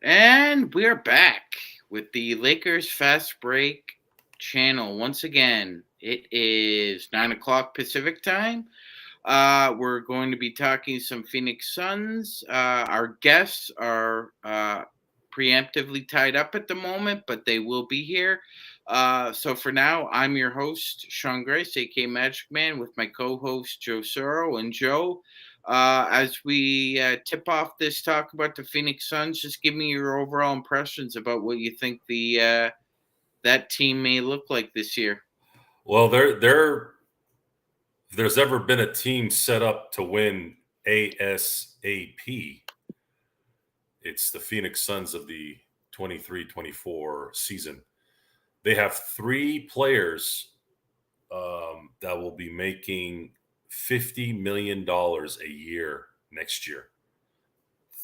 And we're back with the Lakers Fast Break channel. Once again, it is 9 o'clock Pacific time. We're going to be talking some Phoenix Suns. Our guests are preemptively tied up at the moment, but they will be here. So for now, I'm your host, Sean Grace, aka Magic Man, with my co-host Joe Soro. And Joe, as we tip off this talk about the Phoenix Suns, just give me your overall impressions about what you think the that team may look like this year. Well, if there's ever been a team set up to win ASAP, it's the Phoenix Suns of the 23-24 season. They have three players that will be making $50 million a year next year.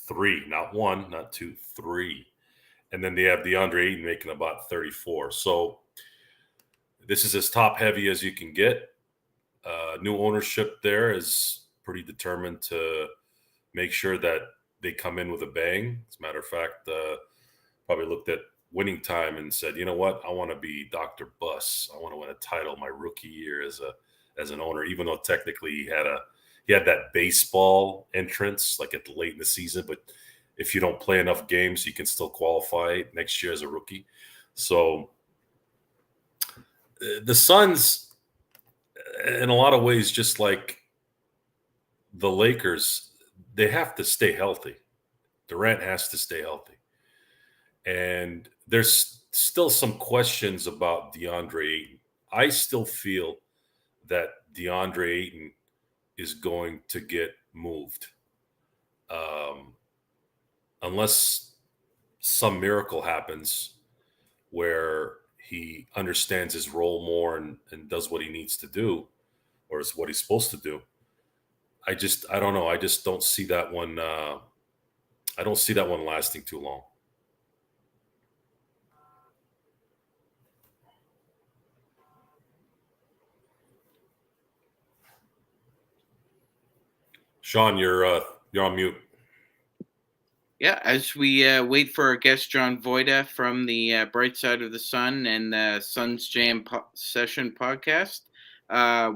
Three, not one, not two, three. And then they have DeAndre Ayton making about 34. So this is as top heavy as you can get. New ownership there is pretty determined to make sure that they come in with a bang. As a matter of fact, probably looked at winning time and said, you know what, I want to be Dr. Buss. I want to win a title my rookie year as an owner, even though technically he had that baseball entrance like at the late in the season, but if you don't play enough games, you can still qualify next year as a rookie. So the Suns, in a lot of ways, just like the Lakers, they have to stay healthy. Durant has to stay healthy. And there's still some questions about DeAndre Ayton. I still feel that DeAndre Ayton is going to get moved. Unless some miracle happens where he understands his role more and does what he needs to do, or is what he's supposed to do. I don't know. I just don't see that one. I don't see that one lasting too long. Sean, you're on mute. Yeah, as we wait for our guest John Voita from the Bright Side of the Sun and the Suns Jam Session podcast.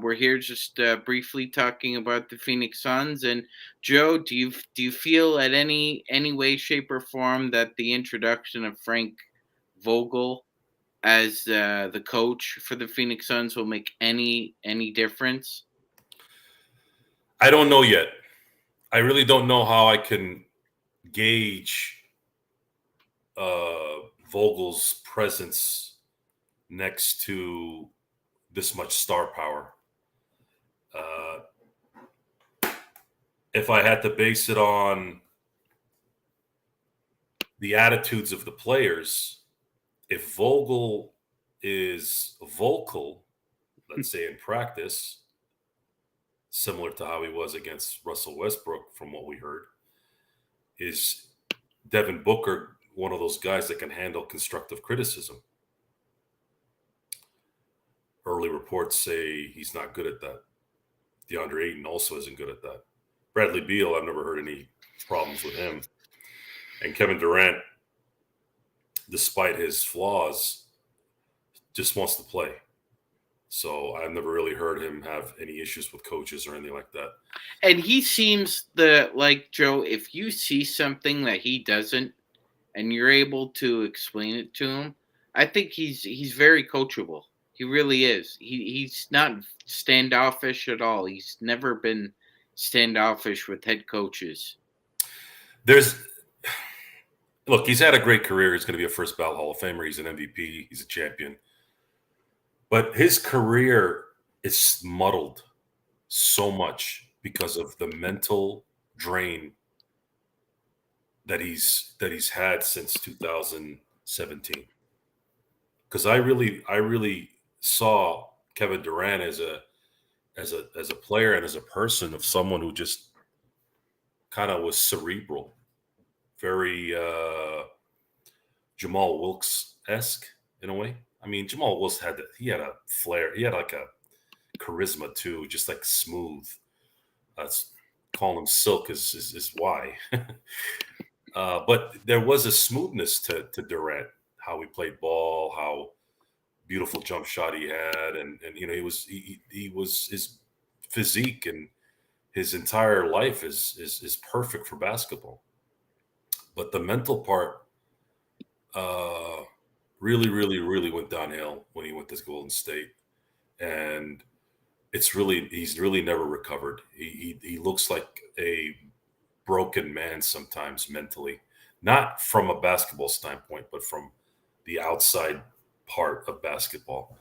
We're here just briefly talking about the Phoenix Suns. And Joe, do you feel at any way, shape, or form that the introduction of Frank Vogel as the coach for the Phoenix Suns will make any difference? I don't know yet. I really don't know how I can gauge Vogel's presence next to this much star power. If I had to base it on the attitudes of the players, if Vogel is vocal, let's say in practice, similar to how he was against Russell Westbrook, from what we heard, is Devin Booker one of those guys that can handle constructive criticism? Early reports say he's not good at that. DeAndre Ayton also isn't good at that. Bradley Beal, I've never heard any problems with him. And Kevin Durant, despite his flaws, just wants to play. So I've never really heard him have any issues with coaches or anything like that. And he seems like Joe, if you see something that he doesn't and you're able to explain it to him, I think he's very coachable. He really is. He's not standoffish at all. He's never been standoffish with head coaches. Look, he's had a great career. He's going to be a first ballot Hall of Famer. He's an MVP. He's a champion. But his career is muddled so much because of the mental drain that he's had since 2017. Because I really saw Kevin Durant as a player and as a person of someone who just kind of was cerebral, very Jamal Wilkes-esque in a way. I mean, Jamal Wilkes had a flair. He had like a charisma too, just like smooth. That's calling him silk is why. But there was a smoothness to Durant, how he played ball, how beautiful jump shot he had, and he was his physique and his entire life is perfect for basketball. But the mental part really, really, really went downhill when he went to Golden State, and he's really never recovered. He looks like a broken man sometimes mentally, not from a basketball standpoint, but from the outside part of basketball.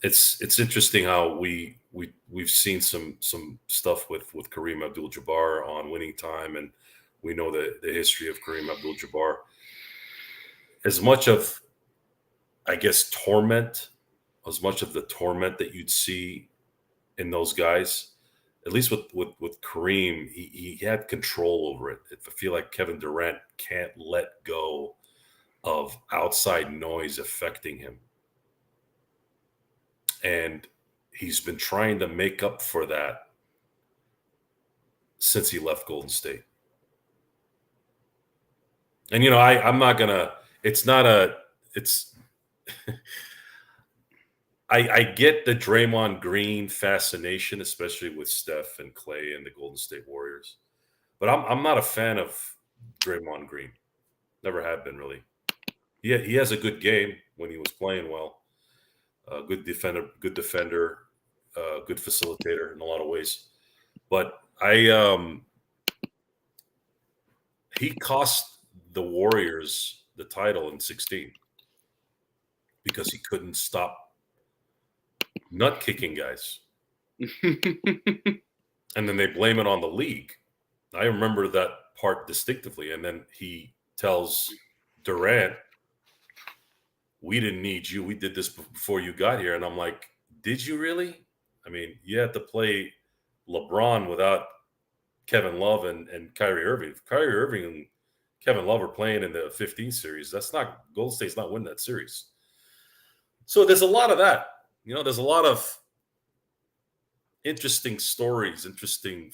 It's interesting how we've seen some stuff with Kareem Abdul-Jabbar on Winning Time, and we know the history of Kareem Abdul-Jabbar. As much of, I guess, as much of the torment that you'd see in those guys, at least with Kareem, he had control over it. I feel like Kevin Durant can't let go of outside noise affecting him. And he's been trying to make up for that since he left Golden State. And, I'm not going to, I get the Draymond Green fascination, especially with Steph and Clay and the Golden State Warriors. But I'm not a fan of Draymond Green. Never have been, really. He has a good game when he was playing well. Good defender, good facilitator in a lot of ways. But he cost the Warriors the title in 2016 because he couldn't stop nut kicking guys. And then they blame it on the league. I remember that part distinctively. And then he tells Durant, "We didn't need you. We did this before you got here." And I'm like, did you really? I mean, you had to play LeBron without Kevin Love and Kyrie Irving. If Kyrie Irving and Kevin Love are playing in the 15 series, Golden State's not winning that series. So there's a lot of that. There's a lot of interesting stories, interesting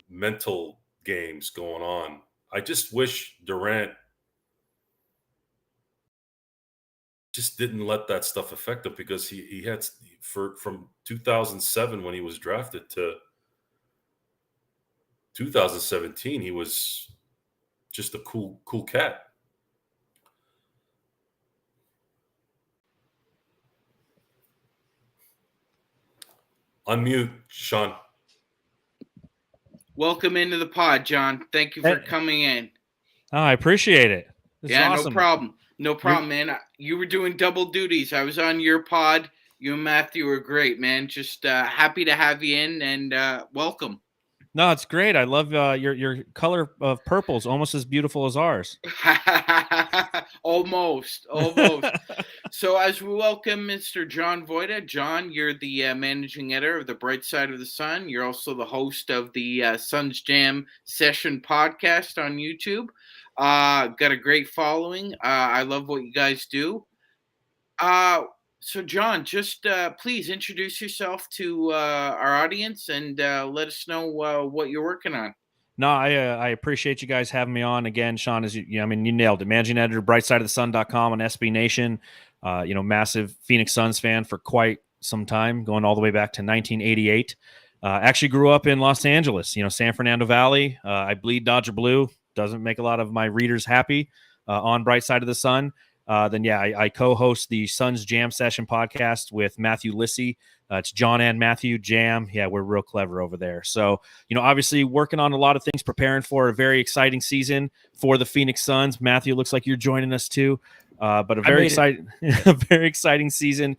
mental games going on. I just wish Durant just didn't let that stuff affect him, because he had from 2007 when he was drafted to 2017, he was just a cool cat. Unmute, Sean. Welcome into the pod, John. Thank you for coming in. Oh, I appreciate it. Awesome. No problem, man. You were doing double duties. I was on your pod. You and Matthew were great, man. Just happy to have you in, and welcome. No, it's great. I love your color of purple is almost as beautiful as ours. Almost. So as we welcome Mr. John Voita. John, you're the managing editor of the Bright Side of the Sun. You're also the host of the Suns Jam Session podcast on YouTube. Got a great following. I love what you guys do. So, John, just please introduce yourself to our audience and let us know what you're working on. No, I appreciate you guys having me on again, Sean. You nailed it. Managing editor, brightsideofthesun.com on SB Nation. Massive Phoenix Suns fan for quite some time, going all the way back to 1988. Actually grew up in Los Angeles, San Fernando Valley. I bleed Dodger blue. Doesn't make a lot of my readers happy on Bright Side of the Sun. I co-host the Suns Jam Session podcast with Matthew Lissy. It's John and Matthew Jam. Yeah, we're real clever over there. So, obviously working on a lot of things, preparing for a very exciting season for the Phoenix Suns. Matthew, looks like you're joining us too. But a very exciting season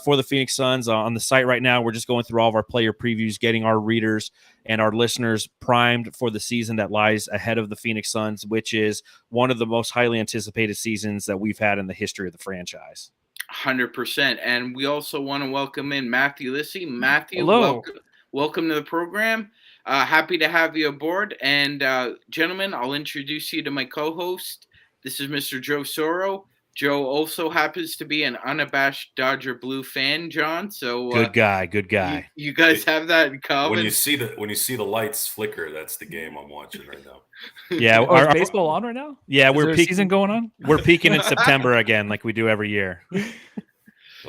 for the Phoenix Suns. On the site right now, we're just going through all of our player previews, getting our readers and our listeners primed for the season that lies ahead of the Phoenix Suns, which is one of the most highly anticipated seasons that we've had in the history of the franchise. 100%. And we also want to welcome in Matthew Lissy. Matthew, hello. Welcome to the program. Happy to have you aboard. And gentlemen, I'll introduce you to my co-host. This is Mr. Joe Soro, Joe also happens to be an unabashed Dodger Blue fan, John. So Good guy. You guys have that in common. When you see the lights flicker, that's the game I'm watching right now. Yeah, Oh, is baseball on right now? Yeah, is we're there a peaking. season going on. We're peaking in September again, like we do every year.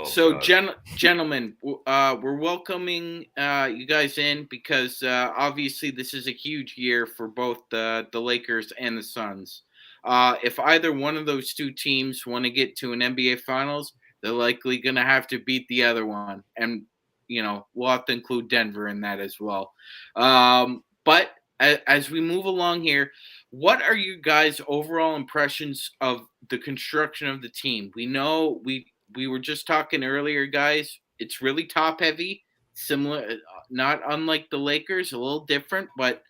So, gentlemen, we're welcoming you guys in because obviously this is a huge year for both the Lakers and the Suns. If either one of those two teams want to get to an NBA Finals, they're likely going to have to beat the other one. And, we'll have to include Denver in that as well. But as we move along here, what are you guys' overall impressions of the construction of the team? We know we were just talking earlier, guys. It's really top heavy, similar, not unlike the Lakers, a little different, but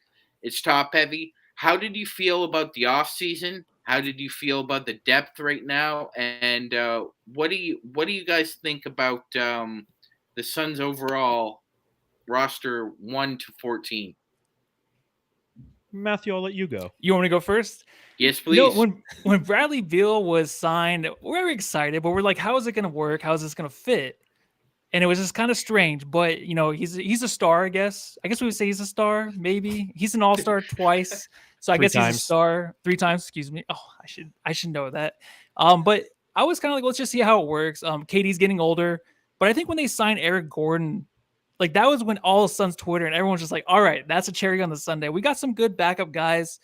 it's top heavy. How did you feel about the offseason? How did you feel about the depth right now? And what do you guys think about the Suns' overall roster 1 to 14? Matthew, I'll let you go. You want me to go first? Yes, please. When Bradley Beal was signed, we're very excited, but we're like, how is it going to work? How is this going to fit? And it was just kind of strange, but he's a star, I guess. I guess we would say he's a star, maybe. He's an all-star twice. So I guess he's a star 3 times, excuse me. Oh, I should know that. But I was kind of like, let's just see how it works. KD's getting older, but I think when they signed Eric Gordon, like that was when all of Suns Twitter and everyone's just like, all right, that's a cherry on the sundae. We got some good backup guys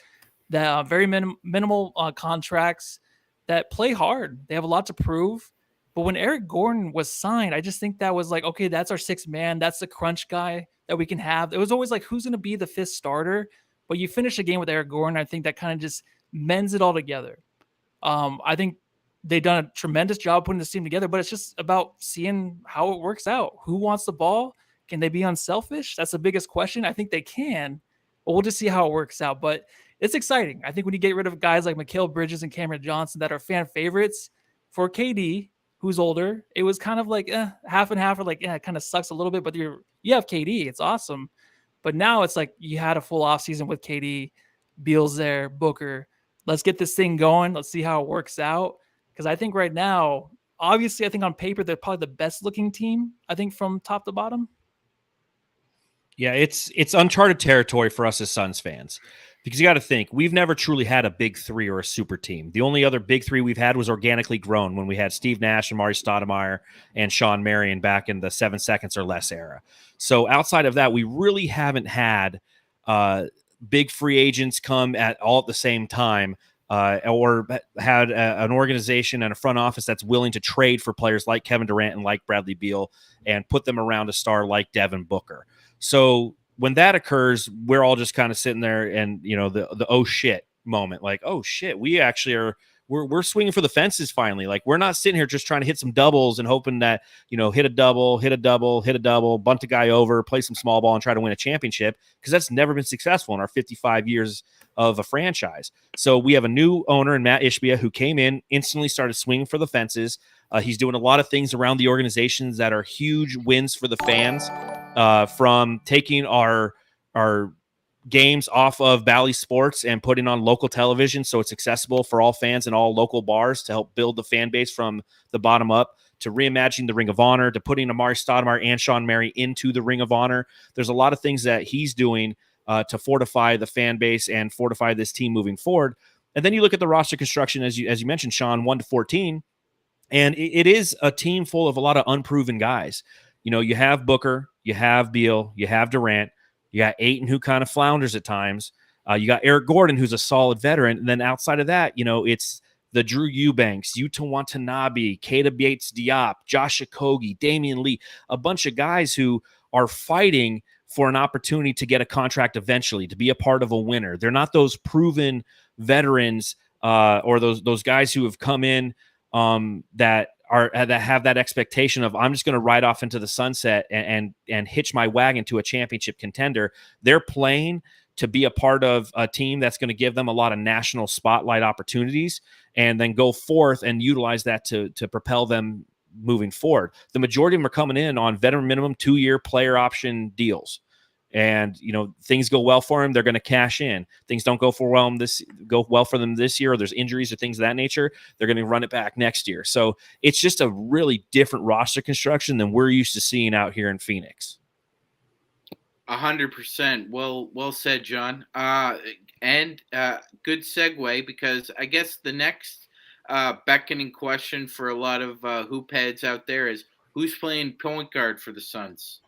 that very minimal contracts that play hard. They have a lot to prove. But when Eric Gordon was signed, I just think that was like, okay, that's our 6th man. That's the crunch guy that we can have. It was always like, who's going to be the 5th starter? But you finish a game with Eric Gordon, I think that kind of just mends it all together. I think they've done a tremendous job putting this team together, but it's just about seeing how it works out. Who wants the ball? Can they be unselfish? That's the biggest question. I think they can, but we'll just see how it works out. But it's exciting. I think when you get rid of guys like Mikal Bridges and Cameron Johnson that are fan favorites for KD, who's older, it was kind of like half and half, or like, it kind of sucks a little bit, but you have KD. It's awesome. But now it's like you had a full offseason with KD, Beal's there, Booker. Let's get this thing going. Let's see how it works out. Because I think right now, obviously, I think on paper, they're probably the best looking team, I think, from top to bottom. Yeah, it's uncharted territory for us as Suns fans, because you got to think, we've never truly had a big 3 or a super team. The only other big 3 we've had was organically grown when we had Steve Nash, Amari Stoudemire, and Sean Marion back in the 7 seconds or less era. So outside of that, we really haven't had big free agents come at the same time, or had an organization and a front office that's willing to trade for players like Kevin Durant and like Bradley Beal and put them around a star like Devin Booker. So when that occurs, we're all just kind of sitting there and, the oh shit moment, like, oh shit, we actually are, we're swinging for the fences finally. Like, we're not sitting here just trying to hit some doubles and hoping that, hit a double, bunt a guy over, play some small ball and try to win a championship, because that's never been successful in our 55 years of a franchise. So we have a new owner in Matt Ishbia who came in, instantly started swinging for the fences. He's doing a lot of things around the organizations that are huge wins for the fans, from taking our games off of Bally Sports and putting on local television so it's accessible for all fans in all local bars to help build the fan base from the bottom up, to reimagining the Ring of Honor, to putting Amari Stoudemire and Sean Marion into the Ring of Honor. There's a lot of things that he's doing to fortify the fan base and fortify this team moving forward. And then you look at the roster construction, as you mentioned, Sean, 1 to 14, and it is a team full of a lot of unproven guys. You have Booker, you have Beal, you have Durant, you got Ayton, who kind of flounders at times. You got Eric Gordon, who's a solid veteran. And then outside of that, it's the Drew Eubanks, Yuta Watanabe, Keita Bates-Diop, Josh Okogie, Damian Lee, a bunch of guys who are fighting for an opportunity to get a contract eventually, to be a part of a winner. They're not those proven veterans or those guys who have come in that have that expectation of, I'm just going to ride off into the sunset and hitch my wagon to a championship contender. They're playing to be a part of a team that's going to give them a lot of national spotlight opportunities, and then go forth and utilize that to propel them moving forward. The majority of them are coming in on veteran minimum 2-year player option deals. and things go well for him, they're going to cash in. Things don't go well for them this year, or there's injuries or things of that nature, they're going to run it back next year. So it's just a really different roster construction than we're used to seeing out here in Phoenix. 100%. Well said, John. And good segue, because I guess the next beckoning question for a lot of hoop heads out there is, who's playing point guard for the Suns?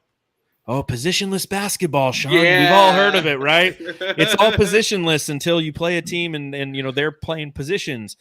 Oh, positionless basketball, Sean. Yeah. We've all heard of it, right? It's all positionless until you play a team and they're playing positions.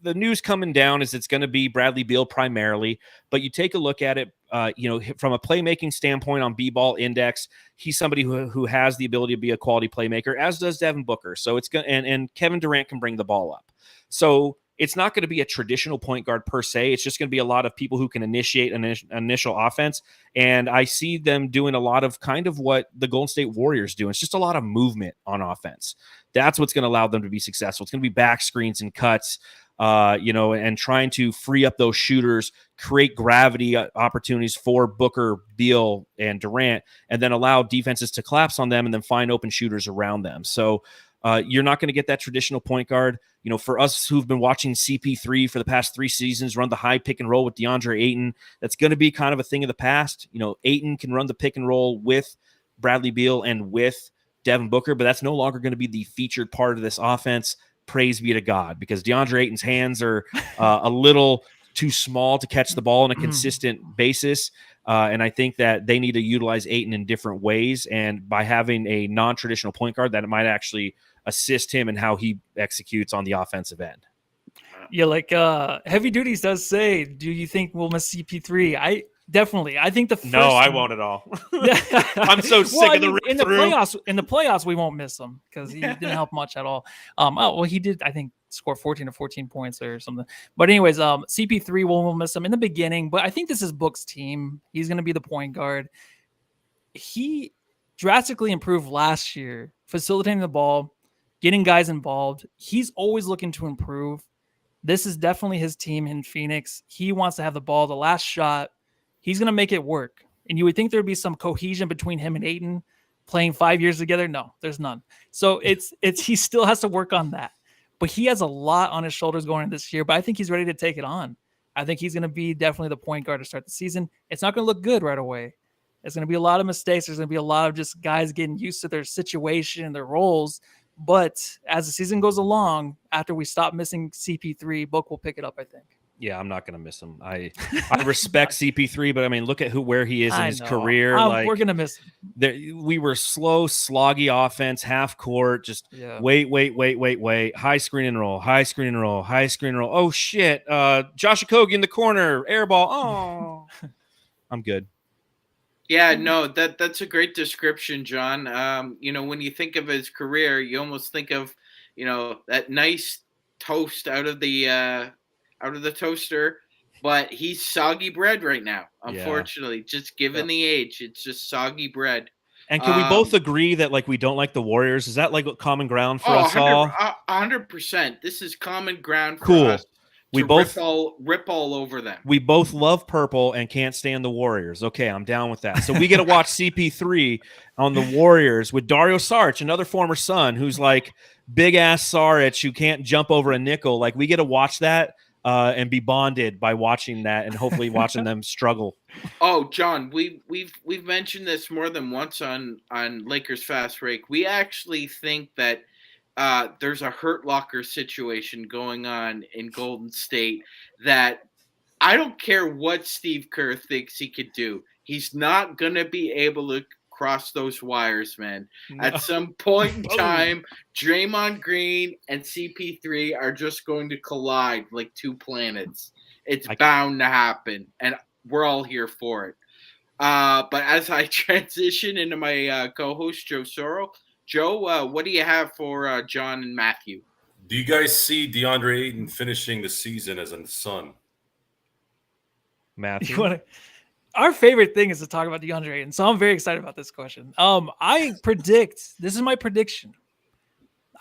The news coming down is it's going to be Bradley Beal primarily, but you take a look at it, from a playmaking standpoint on B-Ball Index, he's somebody who has the ability to be a quality playmaker, as does Devin Booker. So it's going and Kevin Durant can bring the ball up. So it's not going to be a traditional point guard per se. It's just going to be a lot of people who can initiate an initial offense. And I see them doing a lot of kind of what the Golden State Warriors do. It's just a lot of movement on offense. That's what's going to allow them to be successful. It's going to be back screens and cuts, and trying to free up those shooters, create gravity opportunities for Booker, Beal, and Durant, and then allow defenses to collapse on them and then find open shooters around them. So you're not going to get that traditional point guard. For us who've been watching CP3 for the past 3 seasons run the high pick and roll with DeAndre Ayton, that's going to be kind of a thing of the past. Ayton can run the pick and roll with Bradley Beal and with Devin Booker, but that's no longer going to be the featured part of this offense. Praise be to God, because DeAndre Ayton's hands are a little too small to catch the ball on a consistent basis. And I think that they need to utilize Ayton in different ways. And by having a non-traditional point guard, that it might actually assist him in how he executes on the offensive end. Yeah, like Heavy Duties does say, do you think we'll miss CP3? I think the first No, I won't at all. I'm so sick of the rip in the through. playoffs. In the playoffs, we won't miss him because he didn't help much at all. He did, I think, score 14 or 14 points or something. But anyways, CP3 we'll miss him in the beginning. But I think this is Book's team. He's going to be the point guard. He drastically improved last year, facilitating the ball, getting guys involved. He's always looking to improve. This is definitely his team in Phoenix. He wants to have the ball, the last shot. He's going to make it work. And you would think there would be some cohesion between him and Ayton playing 5 years together. No, there's none. So he still has to work on that. But he has a lot on his shoulders going into this year, but I think he's ready to take it on. I think he's going to be definitely the point guard to start the season. It's not going to look good right away. There's going to be a lot of mistakes. There's going to be a lot of just guys getting used to their situation and their roles. But as the season goes along, after we stop missing CP3, Book will pick it up, I think. Yeah, I'm not going to miss him. I respect CP3, but I mean, look at where he is in his career. We're going to miss him. We were slow, sloggy offense, half court, just wait. High screen and roll, high screen and roll, high screen and roll. Oh, shit. Josh Okogie in the corner, air ball. Oh, I'm good. Yeah, no, that's a great description, John. When you think of his career, you almost think of, that nice toast out of the toaster, but he's soggy bread right now. Unfortunately, just given the age, it's just soggy bread. And can we both agree that we don't like the Warriors? Is that common ground for us all? 100%. This is common ground for us. We both rip all over them. We both love purple and can't stand the Warriors. Okay, I'm down with that. So we get to watch CP3 on the Warriors with Dario Saric, another former Sun, who's big ass Saric who can't jump over a nickel. We get to watch that and be bonded by watching that, and hopefully watching them struggle. Oh, John, we've mentioned this more than once on Lakers Fast Break. We actually think that there's a Hurt Locker situation going on in Golden State that I don't care what Steve Kerr thinks he could do. He's not going to be able to cross those wires, man. No. At some point in time, Draymond Green and CP3 are just going to collide like two planets. It's bound to happen, and we're all here for it. But as I transition into my co-host, Joe Soro, Joe, what do you have for John and Matthew? Do you guys see DeAndre Ayton finishing the season as a Sun? Matthew? Our favorite thing is to talk about DeAndre Ayton, so I'm very excited about this question. I predict, this is my prediction.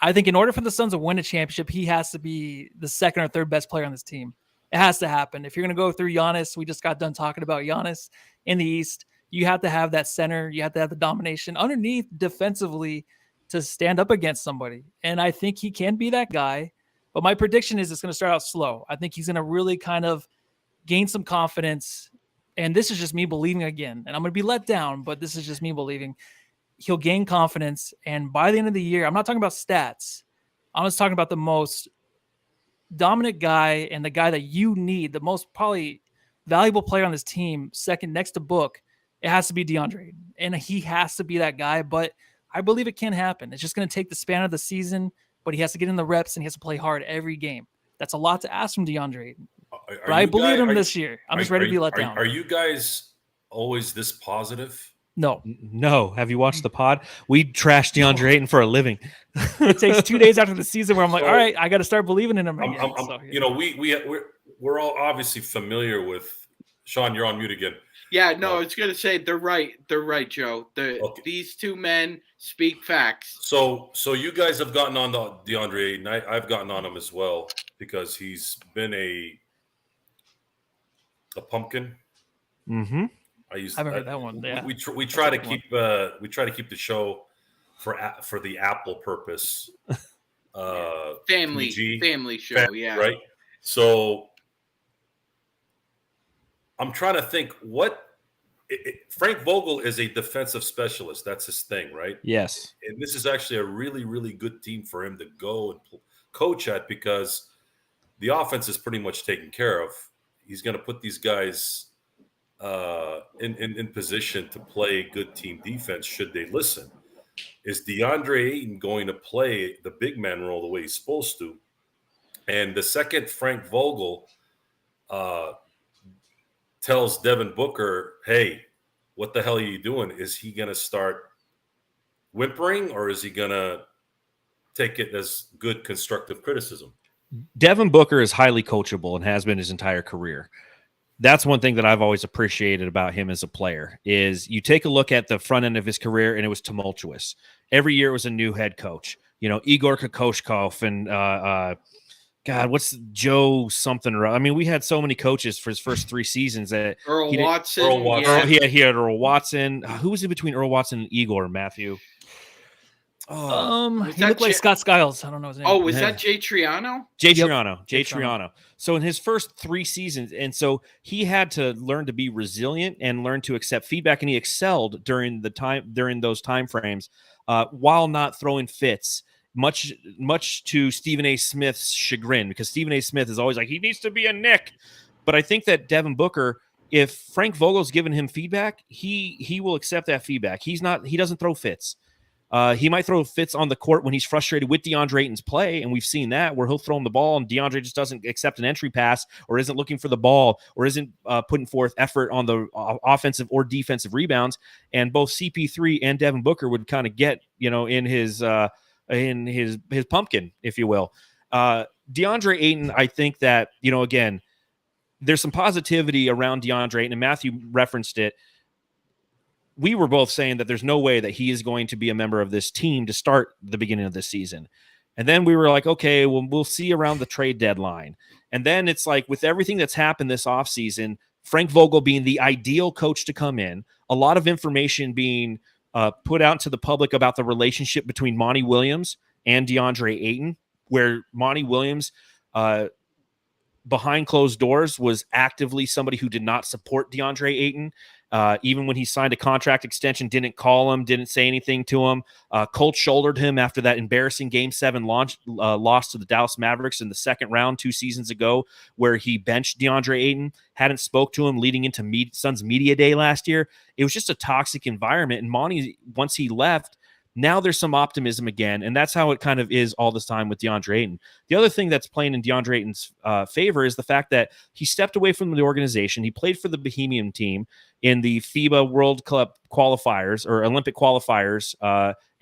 I think in order for the Suns to win a championship, he has to be the second or third best player on this team. It has to happen. If you're going to go through Giannis, we just got done talking about Giannis in the East. you have to have that center. You have to have the domination underneath defensively to stand up against somebody. And I think he can be that guy. But my prediction is it's going to start out slow. I think he's going to really kind of gain some confidence. And this is just me believing again. And I'm going to be let down, but this is just me believing. He'll gain confidence. And by the end of the year, I'm not talking about stats. I'm just talking about the most dominant guy and the guy that you need, the most probably valuable player on this team, second next to Book. It has to be DeAndre. And he has to be that guy. But I believe it can happen. It's just going to take the span of the season, but he has to get in the reps and he has to play hard every game. That's a lot to ask from DeAndre. But I believe him this year. I'm just ready to be let down. Are you guys always this positive? No. Have you watched the pod? We trash DeAndre Ayton for a living. It takes 2 days after the season where I'm like, all right, I got to start believing in him again. We're all obviously familiar with Sean. You're on mute again. Yeah, no, I was gonna say they're right. They're right, Joe. These two men speak facts. So you guys have gotten on the DeAndre Ayton. I've gotten on him as well because he's been a pumpkin. Mm-hmm. I haven't heard that one. Yeah, we try to keep the show for the Apple purpose. Family show, yeah. Right. So I'm trying to think Frank Vogel is a defensive specialist. That's his thing, right? Yes. And this is actually a really, really good team for him to go and coach at because the offense is pretty much taken care of. He's going to put these guys in position to play good team defense should they listen. Is DeAndre Ayton going to play the big man role the way he's supposed to? And the second Frank Vogel tells Devin Booker, hey, what the hell are you doing? Is he going to start whimpering or is he going to take it as good constructive criticism? Devin Booker is highly coachable and has been his entire career. That's one thing that I've always appreciated about him as a player is you take a look at the front end of his career and it was tumultuous. Every year was a new head coach. Igor Kokoshkov and God, what's Joe something? I mean, we had so many coaches for his first 3 seasons that Earl Watson. Yeah. He had Earl Watson. Who was in between Earl Watson and Igor, Matthew? He looked like Scott Skiles. I don't know his name. Oh, was that Jay Triano? Jay Triano. So in his first 3 seasons, and so he had to learn to be resilient and learn to accept feedback, and he excelled during those time frames, while not throwing fits. Much to Stephen A. Smith's chagrin, because Stephen A. Smith is always like, he needs to be a Nick. But I think that Devin Booker, if Frank Vogel's given him feedback, he will accept that feedback. He doesn't throw fits. He might throw fits on the court when he's frustrated with DeAndre Ayton's play, and we've seen that where he'll throw him the ball and DeAndre just doesn't accept an entry pass or isn't looking for the ball or isn't putting forth effort on the offensive or defensive rebounds. And both CP3 and Devin Booker would kind of get in his pumpkin, if you will. DeAndre Ayton, I think that again, there's some positivity around DeAndre Ayton, and Matthew referenced it. We were both saying that there's no way that he is going to be a member of this team to start the beginning of this season. And then we were like, okay, well, we'll see around the trade deadline. And then it's like with everything that's happened this offseason, Frank Vogel being the ideal coach to come in, a lot of information being put out to the public about the relationship between Monty Williams and DeAndre Ayton, where Monty Williams, behind closed doors, was actively somebody who did not support DeAndre Ayton. Even when he signed a contract extension, didn't call him, didn't say anything to him. Colt shouldered him after that embarrassing Game 7 loss to the Dallas Mavericks in the second round 2 seasons ago, where he benched DeAndre Ayton, hadn't spoke to him leading into Suns Media Day last year. It was just a toxic environment. And Monty, once he left, now there's some optimism again, and that's how it kind of is all this time with DeAndre Ayton. The other thing that's playing in DeAndre Ayton's favor is the fact that he stepped away from the organization. He played for the Bohemian team in the FIBA World Cup qualifiers or Olympic qualifiers,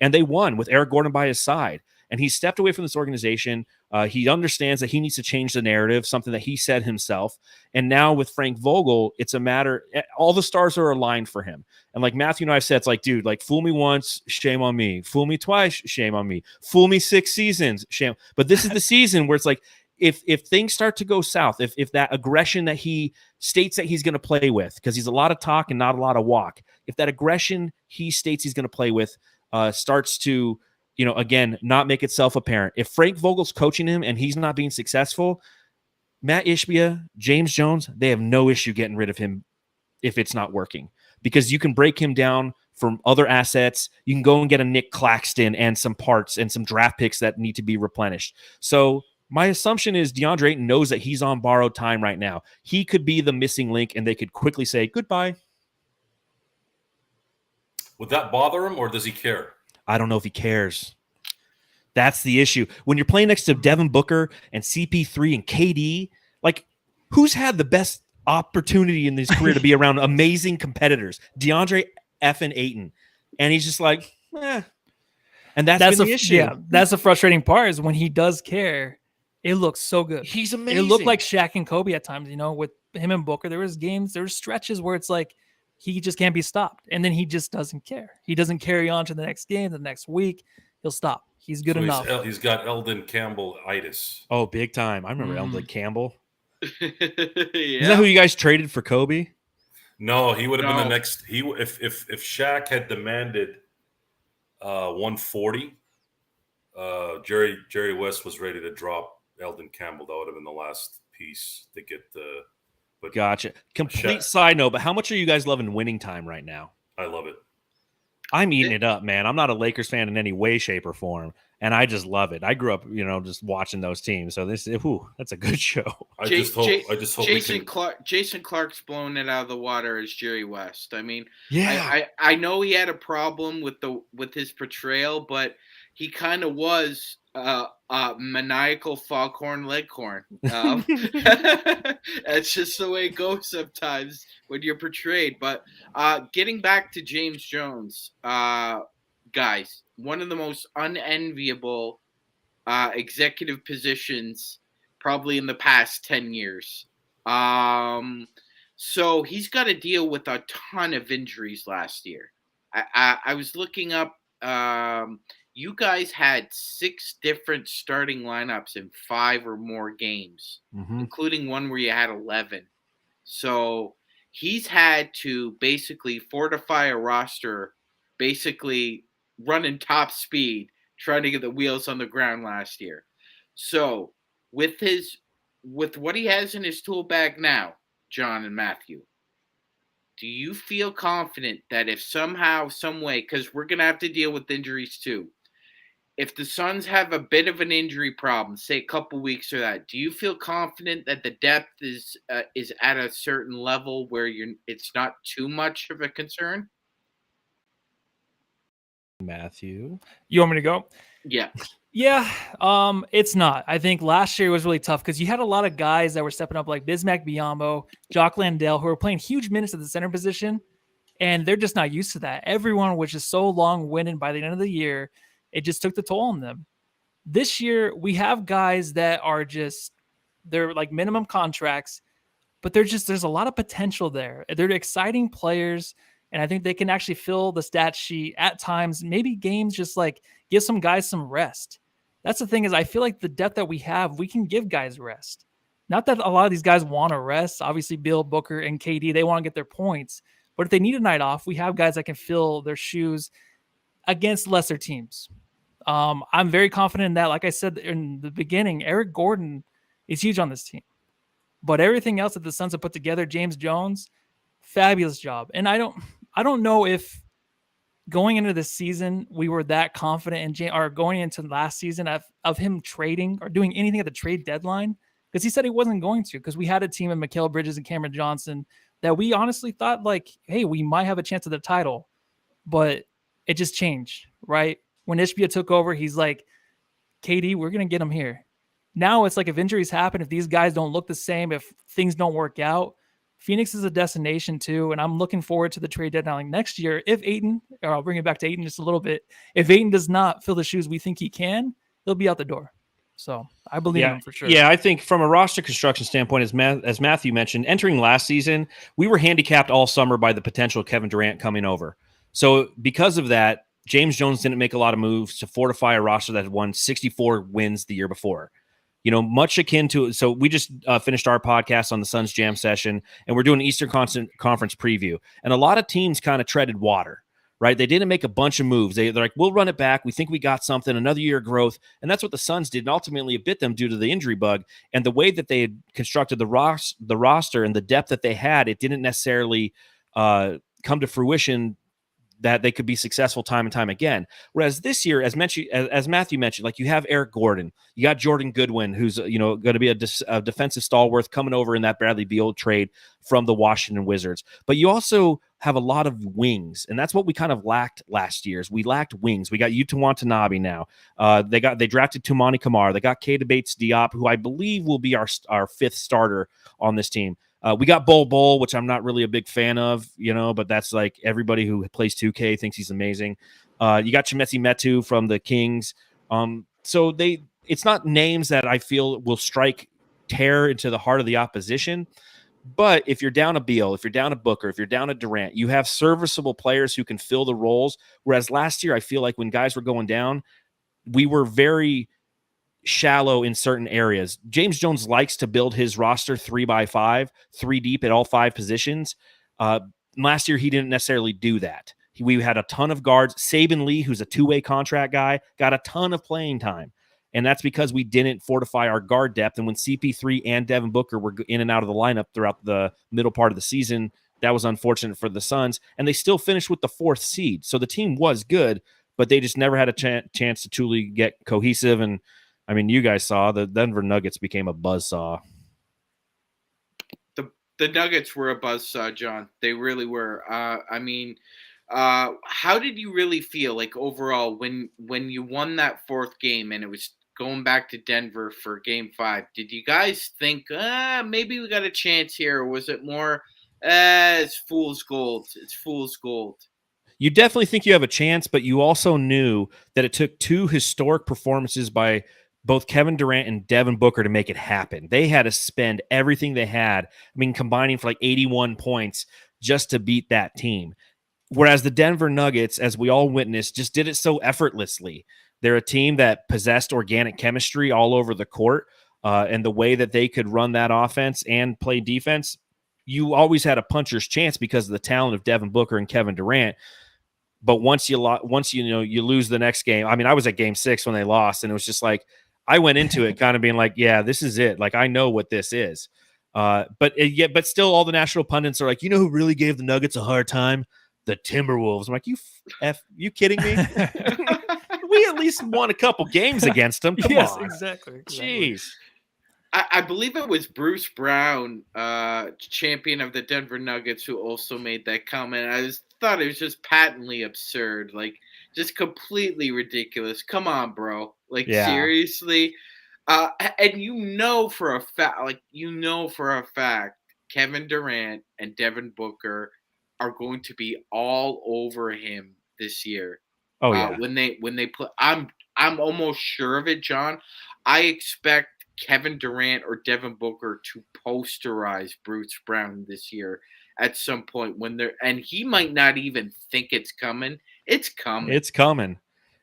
and they won with Eric Gordon by his side. And he stepped away from this organization. He understands that he needs to change the narrative, something that he said himself. And now with Frank Vogel, it's a matter, all the stars are aligned for him. And like Matthew and I have said, it's like, dude, like fool me once, shame on me. Fool me twice, shame on me. Fool me 6 seasons, shame. But this is the season where it's like, if things start to go south, if that aggression that he states that he's going to play with, because he's a lot of talk and not a lot of walk, if that aggression he states he's going to play with starts to, again, not make itself apparent, if Frank Vogel's coaching him and he's not being successful, Matt Ishbia, James Jones, they have no issue getting rid of him if it's not working, because you can break him down from other assets. You can go and get a Nick Claxton and some parts and some draft picks that need to be replenished. So my assumption is DeAndre Ayton knows that he's on borrowed time right now. He could be the missing link, and they could quickly say goodbye. Would that bother him, or does he care? I don't know if he cares. That's the issue. When you're playing next to Devin Booker and CP3 and KD, like, who's had the best opportunity in his career to be around amazing competitors? DeAndre effing Ayton. And he's just like, eh. And that's been the issue. Yeah, that's the frustrating part, is when he does care, it looks so good. He's amazing. It looked like Shaq and Kobe at times, with him and Booker. There was stretches where it's like he just can't be stopped. And then he just doesn't care. He doesn't carry on to the next game, the next week. He'll stop. He's good enough. He's got Eldon Campbell-itis. Oh, big time. I remember Eldon Campbell. Yeah. Is that who you guys traded for Kobe? No, he would have been the next. If Shaq had demanded 140, Jerry West was ready to drop Eldon Campbell. That would have been the last piece to get the. But gotcha. Complete side note, but how much are you guys loving winning time right now? I love it. I'm eating it up, man. I'm not a Lakers fan in any way, shape, or form, and I just love it. I grew up, just watching those teams. So that's a good show. I just hope Jason Clark's blown it out of the water as Jerry West. I mean, yeah, I know he had a problem with his portrayal, but he kind of was maniacal foghorn leghorn. That's just the way it goes sometimes when you're portrayed. But getting back to James Jones, guys, one of the most unenviable executive positions probably in the past 10 years. So he's got to deal with a ton of injuries last year. I was looking up. You guys had 6 different starting lineups in 5 or more games, including one where you had 11. So he's had to basically fortify a roster, basically running top speed, trying to get the wheels on the ground last year. So with what he has in his tool bag now, John and Matthew, do you feel confident that if somehow, some way, because we're going to have to deal with injuries too, if the Suns have a bit of an injury problem, say a couple weeks or that, do you feel confident that the depth is at a certain level where it's not too much of a concern? Matthew, you want me to go? Yeah. Yeah, it's not. I think last year was really tough because you had a lot of guys that were stepping up, like Bismack Biyombo, Jock Landale, who were playing huge minutes at the center position, and they're just not used to that. Everyone was just so long-winded by the end of the year. It just took the toll on them. This year, we have guys that are they're like minimum contracts, but there's a lot of potential there. They're exciting players, and I think they can actually fill the stat sheet at times. Maybe games just like give some guys some rest. That's the thing, is I feel like the depth that we have, we can give guys rest. Not that a lot of these guys want to rest. Obviously, Beal, Booker, and KD, they want to get their points. But if they need a night off, we have guys that can fill their shoes against lesser teams. I'm very confident in that. Like I said in the beginning, Eric Gordon is huge on this team. But everything else that the Suns have put together, James Jones, fabulous job. And I don't know if going into this season we were that confident in or going into last season of him trading or doing anything at the trade deadline, because he said he wasn't going to, because we had a team of Mikal Bridges and Cameron Johnson that we honestly thought, like, hey, we might have a chance at the title. But it just changed, right? When Ishbia took over, he's like, KD, we're going to get him here. Now it's like if injuries happen, if these guys don't look the same, if things don't work out, Phoenix is a destination too. And I'm looking forward to the trade deadline next year. If Ayton, or I'll bring it back to Ayton just a little bit, if Ayton does not fill the shoes we think he can, he'll be out the door. So I believe in him for sure. Yeah, I think from a roster construction standpoint, as Matthew mentioned, entering last season, we were handicapped all summer by the potential of Kevin Durant coming over. So because of that, James Jones didn't make a lot of moves to fortify a roster that had won 64 wins the year before. much akin to. So we just finished our podcast on the Suns Jam session, and we're doing an Eastern Conference preview. And a lot of teams kind of treaded water, right? They didn't make a bunch of moves. They're like, we'll run it back. We think we got something, another year of growth. And that's what the Suns did. And ultimately it bit them due to the injury bug. And the way that they had constructed the roster and the depth that they had, it didn't necessarily come to fruition that they could be successful time and time again. Whereas this year, as Matthew mentioned, like you have Eric Gordon, you got Jordan Goodwin, who's going to be a defensive stalwart coming over in that Bradley Beal trade from the Washington Wizards. But you also have a lot of wings, and that's what we kind of lacked last year. We lacked wings. We got Yuta Watanabe now. They drafted Toumani Camara. They got Keita Bates-Diop, who I believe will be our fifth starter on this team. We got Bol, which I'm not really a big fan of, but that's like everybody who plays 2K thinks he's amazing. You got Chimezie Metu from the Kings. So it's not names that I feel will strike terror into the heart of the opposition. But if you're down a Beal, if you're down a Booker, if you're down a Durant, you have serviceable players who can fill the roles. Whereas last year, I feel like when guys were going down, we were very shallow in certain areas. James Jones likes to build his roster 3x5, 3 deep at all 5 positions. Last year, he didn't necessarily do that. We had a ton of guards. Saban Lee, who's a 2-way contract guy, got a ton of playing time. And that's because we didn't fortify our guard depth. And when CP3 and Devin Booker were in and out of the lineup throughout the middle part of the season, that was unfortunate for the Suns. And they still finished with the 4th seed. So the team was good, but they just never had a chance to truly get cohesive. And I mean, you guys saw the Denver Nuggets became a buzzsaw. The Nuggets were a buzzsaw, John. They really were. How did you really feel like overall when you won that 4th game and it was going back to Denver for Game 5? Did you guys think maybe we got a chance here, or was it more it's fool's gold? It's fool's gold. You definitely think you have a chance, but you also knew that it took 2 historic performances by both Kevin Durant and Devin Booker to make it happen. They had to spend everything they had, combining for like 81 points just to beat that team. Whereas the Denver Nuggets, as we all witnessed, just did it so effortlessly. They're a team that possessed organic chemistry all over the court, and the way that they could run that offense and play defense, you always had a puncher's chance because of the talent of Devin Booker and Kevin Durant. But once you lose the next game. I was at Game 6 when they lost, and it was just like I went into it kind of being like, yeah, this is it. Like I know what this is. But still, all the national pundits are like, who really gave the Nuggets a hard time? The Timberwolves. I'm like, you kidding me? We at least won a couple games against them. Come on. Exactly. Jeez. I believe it was Bruce Brown, champion of the Denver Nuggets, who also made that comment. I just thought it was just patently absurd, like just completely ridiculous. Come on, bro. Like, seriously. And for a fact, Kevin Durant and Devin Booker are going to be all over him this year. Oh yeah. When they play, I'm almost sure of it, John. I expect Kevin Durant or Devin Booker to posterize Bruce Brown this year at some point and he might not even think it's coming. It's coming. It's coming.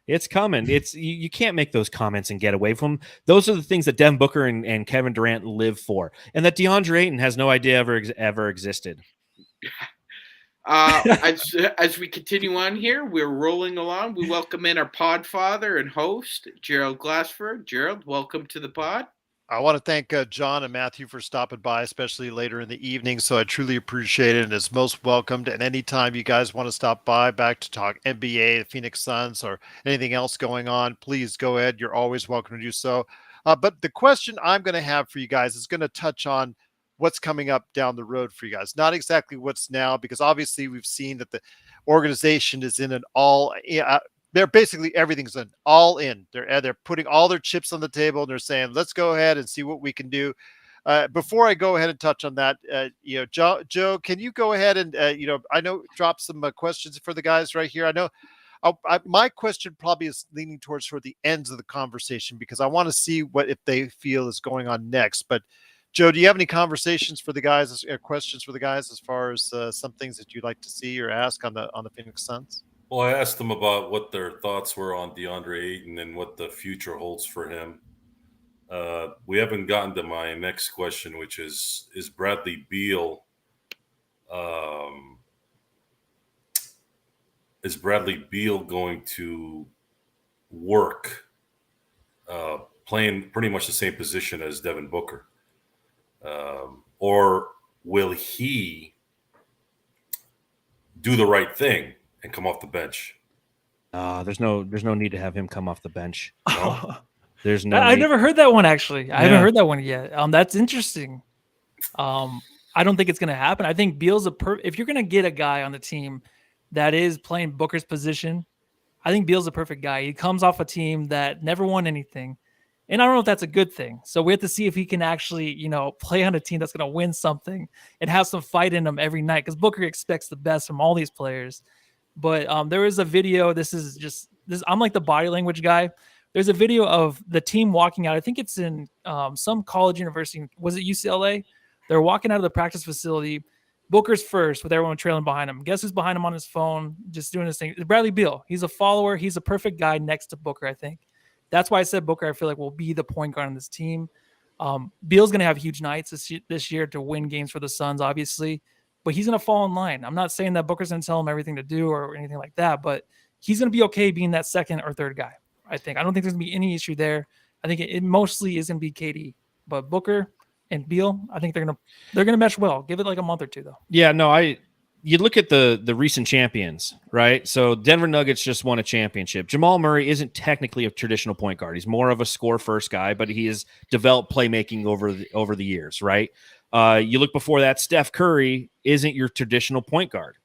It's coming. You can't make those comments and get away from them. Those are the things that Devin Booker and Kevin Durant live for, and that DeAndre Ayton has no idea ever existed. As we continue on here, we're rolling along. We welcome in our podfather and host, Gerald Glassford. Gerald, welcome to the pod. I want to thank John and Matthew for stopping by, especially later in the evening. So I truly appreciate it, and it's most welcomed. And anytime you guys want to stop by back to talk NBA, the Phoenix Suns, or anything else going on, please go ahead. You're always welcome to do so. But the question I'm going to have for you guys is going to touch on what's coming up down the road for you guys. Not exactly what's now, because obviously we've seen that the organization is in an they're basically everything's an all in. They're putting all their chips on the table, and they're saying, let's go ahead and see what we can do. Before I go ahead and touch on that, Joe, can you go ahead and, I know drop some questions for the guys right here. I know my question probably is leaning towards the ends of the conversation, because I want to see if they feel is going on next. But Joe, do you have any conversations for the guys, questions for the guys as far as some things that you'd like to see or ask on the Phoenix Suns? Well, I asked them about what their thoughts were on DeAndre Ayton and what the future holds for him. we haven't gotten to my next question, which is Bradley Beal going to work playing pretty much the same position as Devin Booker? Or will he do the right thing and come off the bench? There's no need to have him come off the bench. There's no. I've never heard that one actually. I haven't heard that one yet. That's interesting. I don't think it's going to happen. I think Beal's if you're going to get a guy on the team that is playing Booker's position, I think Beal's a perfect guy. He comes off a team that never won anything. And I don't know if that's a good thing. So we have to see if he can actually, play on a team that's going to win something and have some fight in him every night, because Booker expects the best from all these players. But there is a video. This. I'm like the body language guy. There's a video of the team walking out. I think it's in some college university. Was it UCLA? They're walking out of the practice facility. Booker's first with everyone trailing behind him. Guess who's behind him on his phone, just doing his thing? It's Bradley Beal. He's a follower. He's a perfect guy next to Booker, I think. That's why I said Booker, I feel like, will be the point guard on this team. Beal's going to have huge nights this year to win games for the Suns, obviously. But he's going to fall in line. I'm not saying that Booker's going to tell him everything to do or anything like that, but he's going to be okay being that second or third guy, I think. I don't think there's going to be any issue there. I think it mostly is going to be KD. But Booker and Beal, I think they're gonna mesh well. Give it like a month or two, though. Yeah, no, you look at the recent champions, right? So Denver Nuggets just won a championship. Jamal Murray isn't technically a traditional point guard. He's more of a score first guy, but he has developed playmaking over the years, right? You look before that, Steph Curry isn't your traditional point guard,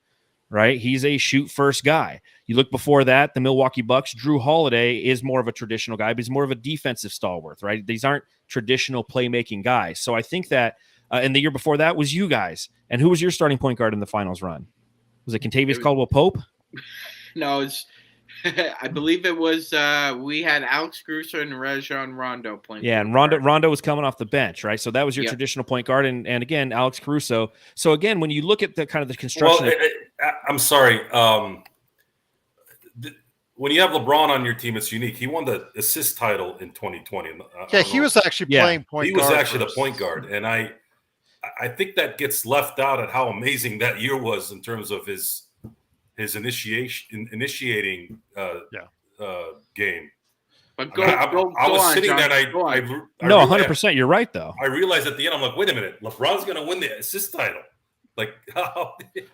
right? He's a shoot first guy. You look before that, the Milwaukee Bucks, Drew Holiday is more of a traditional guy, but he's more of a defensive stalwart, right? These aren't traditional playmaking guys. So I think that, and the year before that was you guys. And who was your starting point guard in the finals run? Was it Kentavious Caldwell-Pope? No, I believe it was, we had Alex Caruso and Rajon Rondo playing. Yeah, and Rondo was coming off the bench, right? So that was your traditional point guard. And again, Alex Caruso. So again, when you look at the kind of the construction. Well, I'm sorry. When you have LeBron on your team, it's unique. He won the assist title in 2020. He was actually playing point guard. He was actually the point guard. And I think that gets left out at how amazing that year was in terms of his initiating game. But I was sitting there and no, 100%. You're right, though. I realized at the end, I'm like, wait a minute, LeBron's going to win the assist title. Like,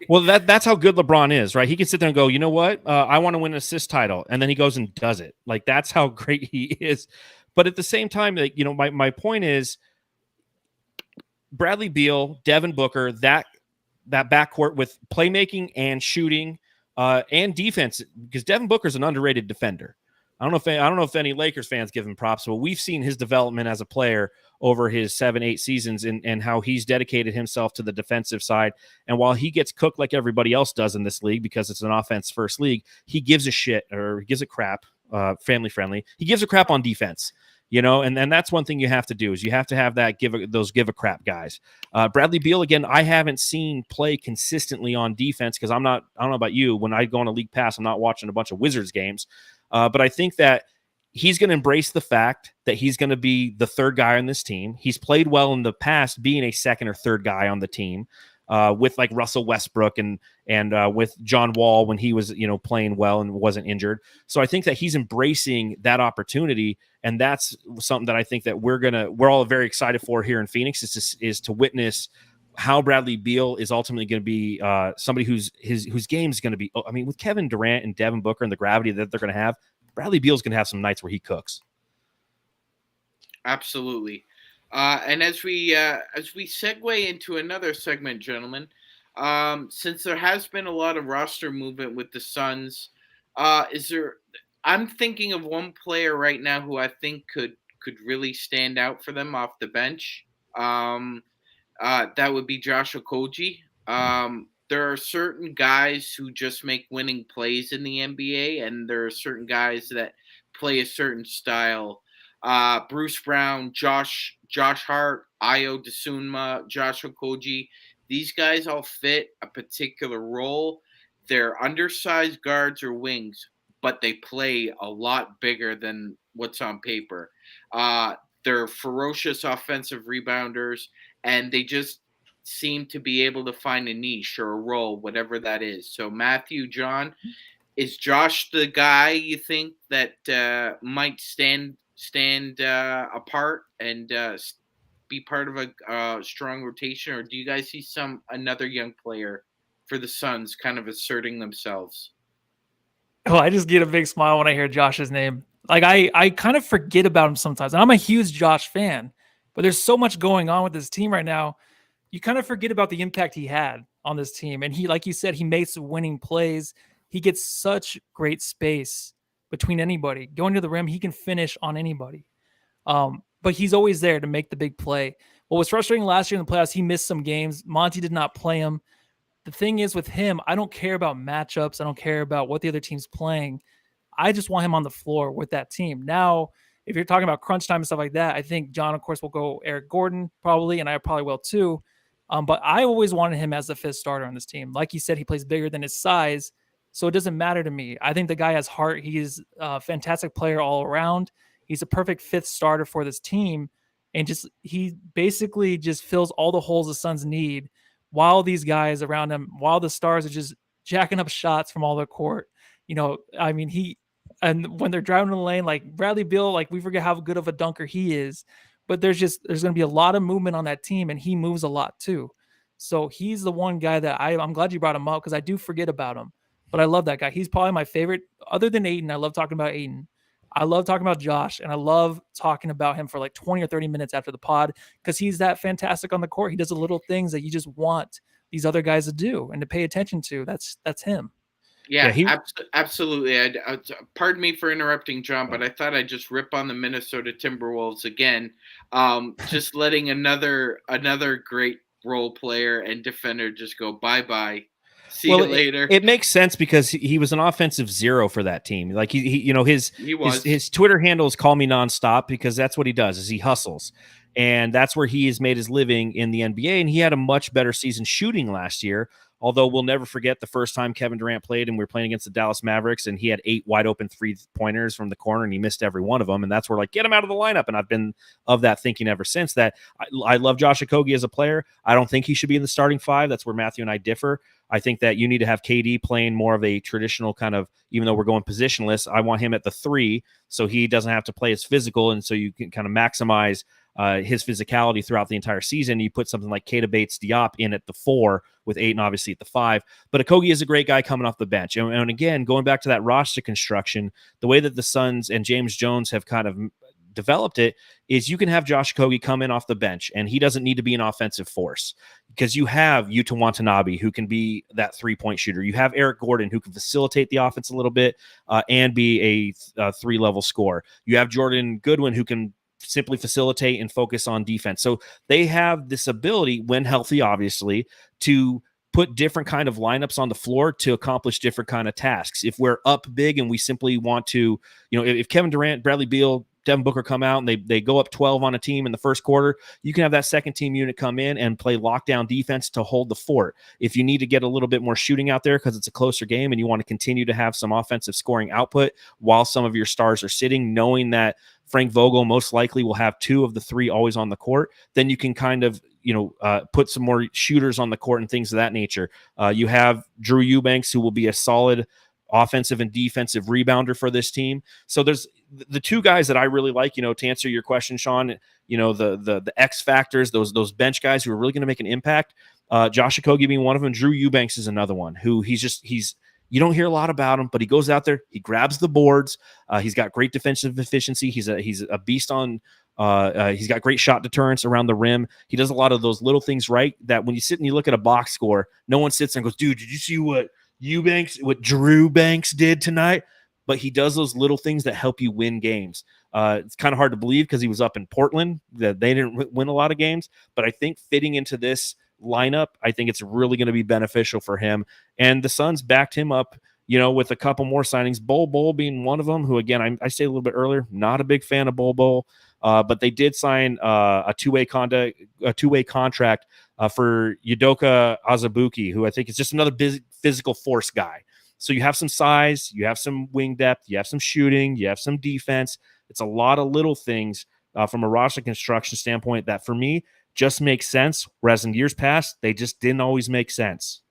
well, that's how good LeBron is, right? He can sit there and go, you know what? I want to win an assist title, and then he goes and does it. Like, that's how great he is. But at the same time, like, my point is, Bradley Beal, Devin Booker, that backcourt with playmaking and shooting and defense, because Devin Booker's an underrated defender. I don't know if any Lakers fans give him props, but we've seen his development as a player over his 7-8 seasons and how he's dedicated himself to the defensive side. And while he gets cooked like everybody else does in this league because it's an offense first league, he gives a shit or gives a crap, family friendly. He gives a crap on defense. And that's one thing you have to do is you have to have that give a crap guys. Bradley Beal, again, I haven't seen play consistently on defense because I don't know about you. When I go on a league pass, I'm not watching a bunch of Wizards games. But I think that he's going to embrace the fact that he's going to be the third guy on this team. He's played well in the past being a second or third guy on the team with like Russell Westbrook and with John Wall when he was, playing well and wasn't injured. So I think that he's embracing that opportunity. And that's something that I think that we're all very excited for here in Phoenix is to witness how Bradley Beal is ultimately going to be somebody whose game is going to be. I mean, with Kevin Durant and Devin Booker and the gravity that they're going to have, Bradley Beal is going to have some nights where he cooks. Absolutely. And as we segue into another segment, gentlemen, since there has been a lot of roster movement with the Suns, I'm thinking of one player right now who I think could really stand out for them off the bench. That would be Josh Okogie. There are certain guys who just make winning plays in the NBA, and there are certain guys that play a certain style. Bruce Brown, Josh Hart, Ayo Dosunmu, Josh Okogie. These guys all fit a particular role. They're undersized guards or wings, but they play a lot bigger than what's on paper. they're ferocious offensive rebounders, and they just seem to be able to find a niche or a role, whatever that is. So Matthew, John, is Josh the guy you think that might stand apart and be part of a strong rotation, or do you guys see another young player for the Suns kind of asserting themselves? Oh, I just get a big smile when I hear Josh's name. Like I kind of forget about him sometimes. And I'm a huge Josh fan, but there's so much going on with this team right now. You kind of forget about the impact he had on this team. And he, like you said, he makes winning plays. He gets such great space between anybody. Going to the rim, he can finish on anybody. But he's always there to make the big play. What was frustrating last year in the playoffs, he missed some games. Monty did not play him. The thing is with him, I don't care about matchups. I don't care about what the other team's playing. I just want him on the floor with that team. Now, if you're talking about crunch time and stuff like that, I think John, of course, will go Eric Gordon probably, and I probably will too. But I always wanted him as the fifth starter on this team. Like you said, he plays bigger than his size, so it doesn't matter to me. I think the guy has heart. He's a fantastic player all around. He's a perfect fifth starter for this team, and he basically just fills all the holes the Suns need while these guys around him, while the stars are just jacking up shots from all the court. I mean, and when they're driving in the lane, like Bradley Beal, like we forget how good of a dunker he is, but there's going to be a lot of movement on that team, and he moves a lot too. So he's the one guy that I'm glad you brought him up because I do forget about him, but I love that guy. He's probably my favorite other than Ayton. I love talking about Ayton. I love talking about Josh, and I love talking about him for like 20 or 30 minutes after the pod because he's that fantastic on the court. He does the little things that you just want these other guys to do and to pay attention to. That's him. Yeah, absolutely. Pardon me for interrupting, John, but I thought I'd just rip on the Minnesota Timberwolves again. Just letting another great role player and defender just go bye-bye. See you later. It makes sense because he was an offensive zero for that team. Like his Twitter handle is call me nonstop because that's what he does is he hustles. And that's where he has made his living in the NBA. And he had a much better season shooting last year. Although we'll never forget the first time Kevin Durant played and we were playing against the Dallas Mavericks and he had 8 wide open 3-pointers from the corner and he missed every one of them. And that's where like, get him out of the lineup. And I've been of that thinking ever since that I love Josh Okogie as a player. I don't think he should be in the starting 5. That's where Matthew and I differ. I think that you need to have KD playing more of a traditional kind of, even though we're going positionless, I want him at the 3 so he doesn't have to play as physical. And so you can kind of maximize his physicality throughout the entire season. You put something like Keita Bates-Diop in at the 4 with Ayton obviously at the 5. But Okogie is a great guy coming off the bench. And again, going back to that roster construction, the way that the Suns and James Jones have kind of developed it is you can have Josh Okogie come in off the bench and he doesn't need to be an offensive force because you have Yuta Watanabe who can be that 3-point shooter. You have Eric Gordon who can facilitate the offense a little bit and be a 3-level scorer. You have Jordan Goodwin who can simply facilitate and focus on defense. So they have this ability, when healthy, obviously, to put different kind of lineups on the floor to accomplish different kind of tasks. If we're up big and we simply want to, if Kevin Durant, Bradley Beal, Devin Booker come out and they go up 12 on a team in the first quarter, you can have that second team unit come in and play lockdown defense to hold the fort. If you need to get a little bit more shooting out there because it's a closer game and you want to continue to have some offensive scoring output while some of your stars are sitting, knowing that Frank Vogel most likely will have 2 of the 3 always on the court, then you can kind of put some more shooters on the court and things of that nature. You have Drew Eubanks, who will be a solid offensive and defensive rebounder for this team. So there's the 2 guys that I really like, to answer your question, Sean, the X factors, those bench guys who are really going to make an impact. Josh Okogie being one of them. Drew Eubanks is another one who you don't hear a lot about him, but he goes out there, he grabs the boards. He's got great defensive efficiency. He's a beast on, he's got great shot deterrence around the rim. He does a lot of those little things right that when you sit and you look at a box score, no one sits there and goes, dude, did you see what Drew Banks did tonight? But he does those little things that help you win games. It's kind of hard to believe because he was up in Portland that they didn't win a lot of games, but I think fitting into this lineup, I think it's really going to be beneficial for him. And the Suns backed him up, with a couple more signings, Bol being one of them, who again, I said a little bit earlier, not a big fan of Bol, but they did sign a two-way contract for Udoka Azubuike, who I think is just another physical force guy. So you have some size, you have some wing depth, you have some shooting, you have some defense. It's a lot of little things from a roster construction standpoint that for me just makes sense, whereas in years past, they just didn't always make sense.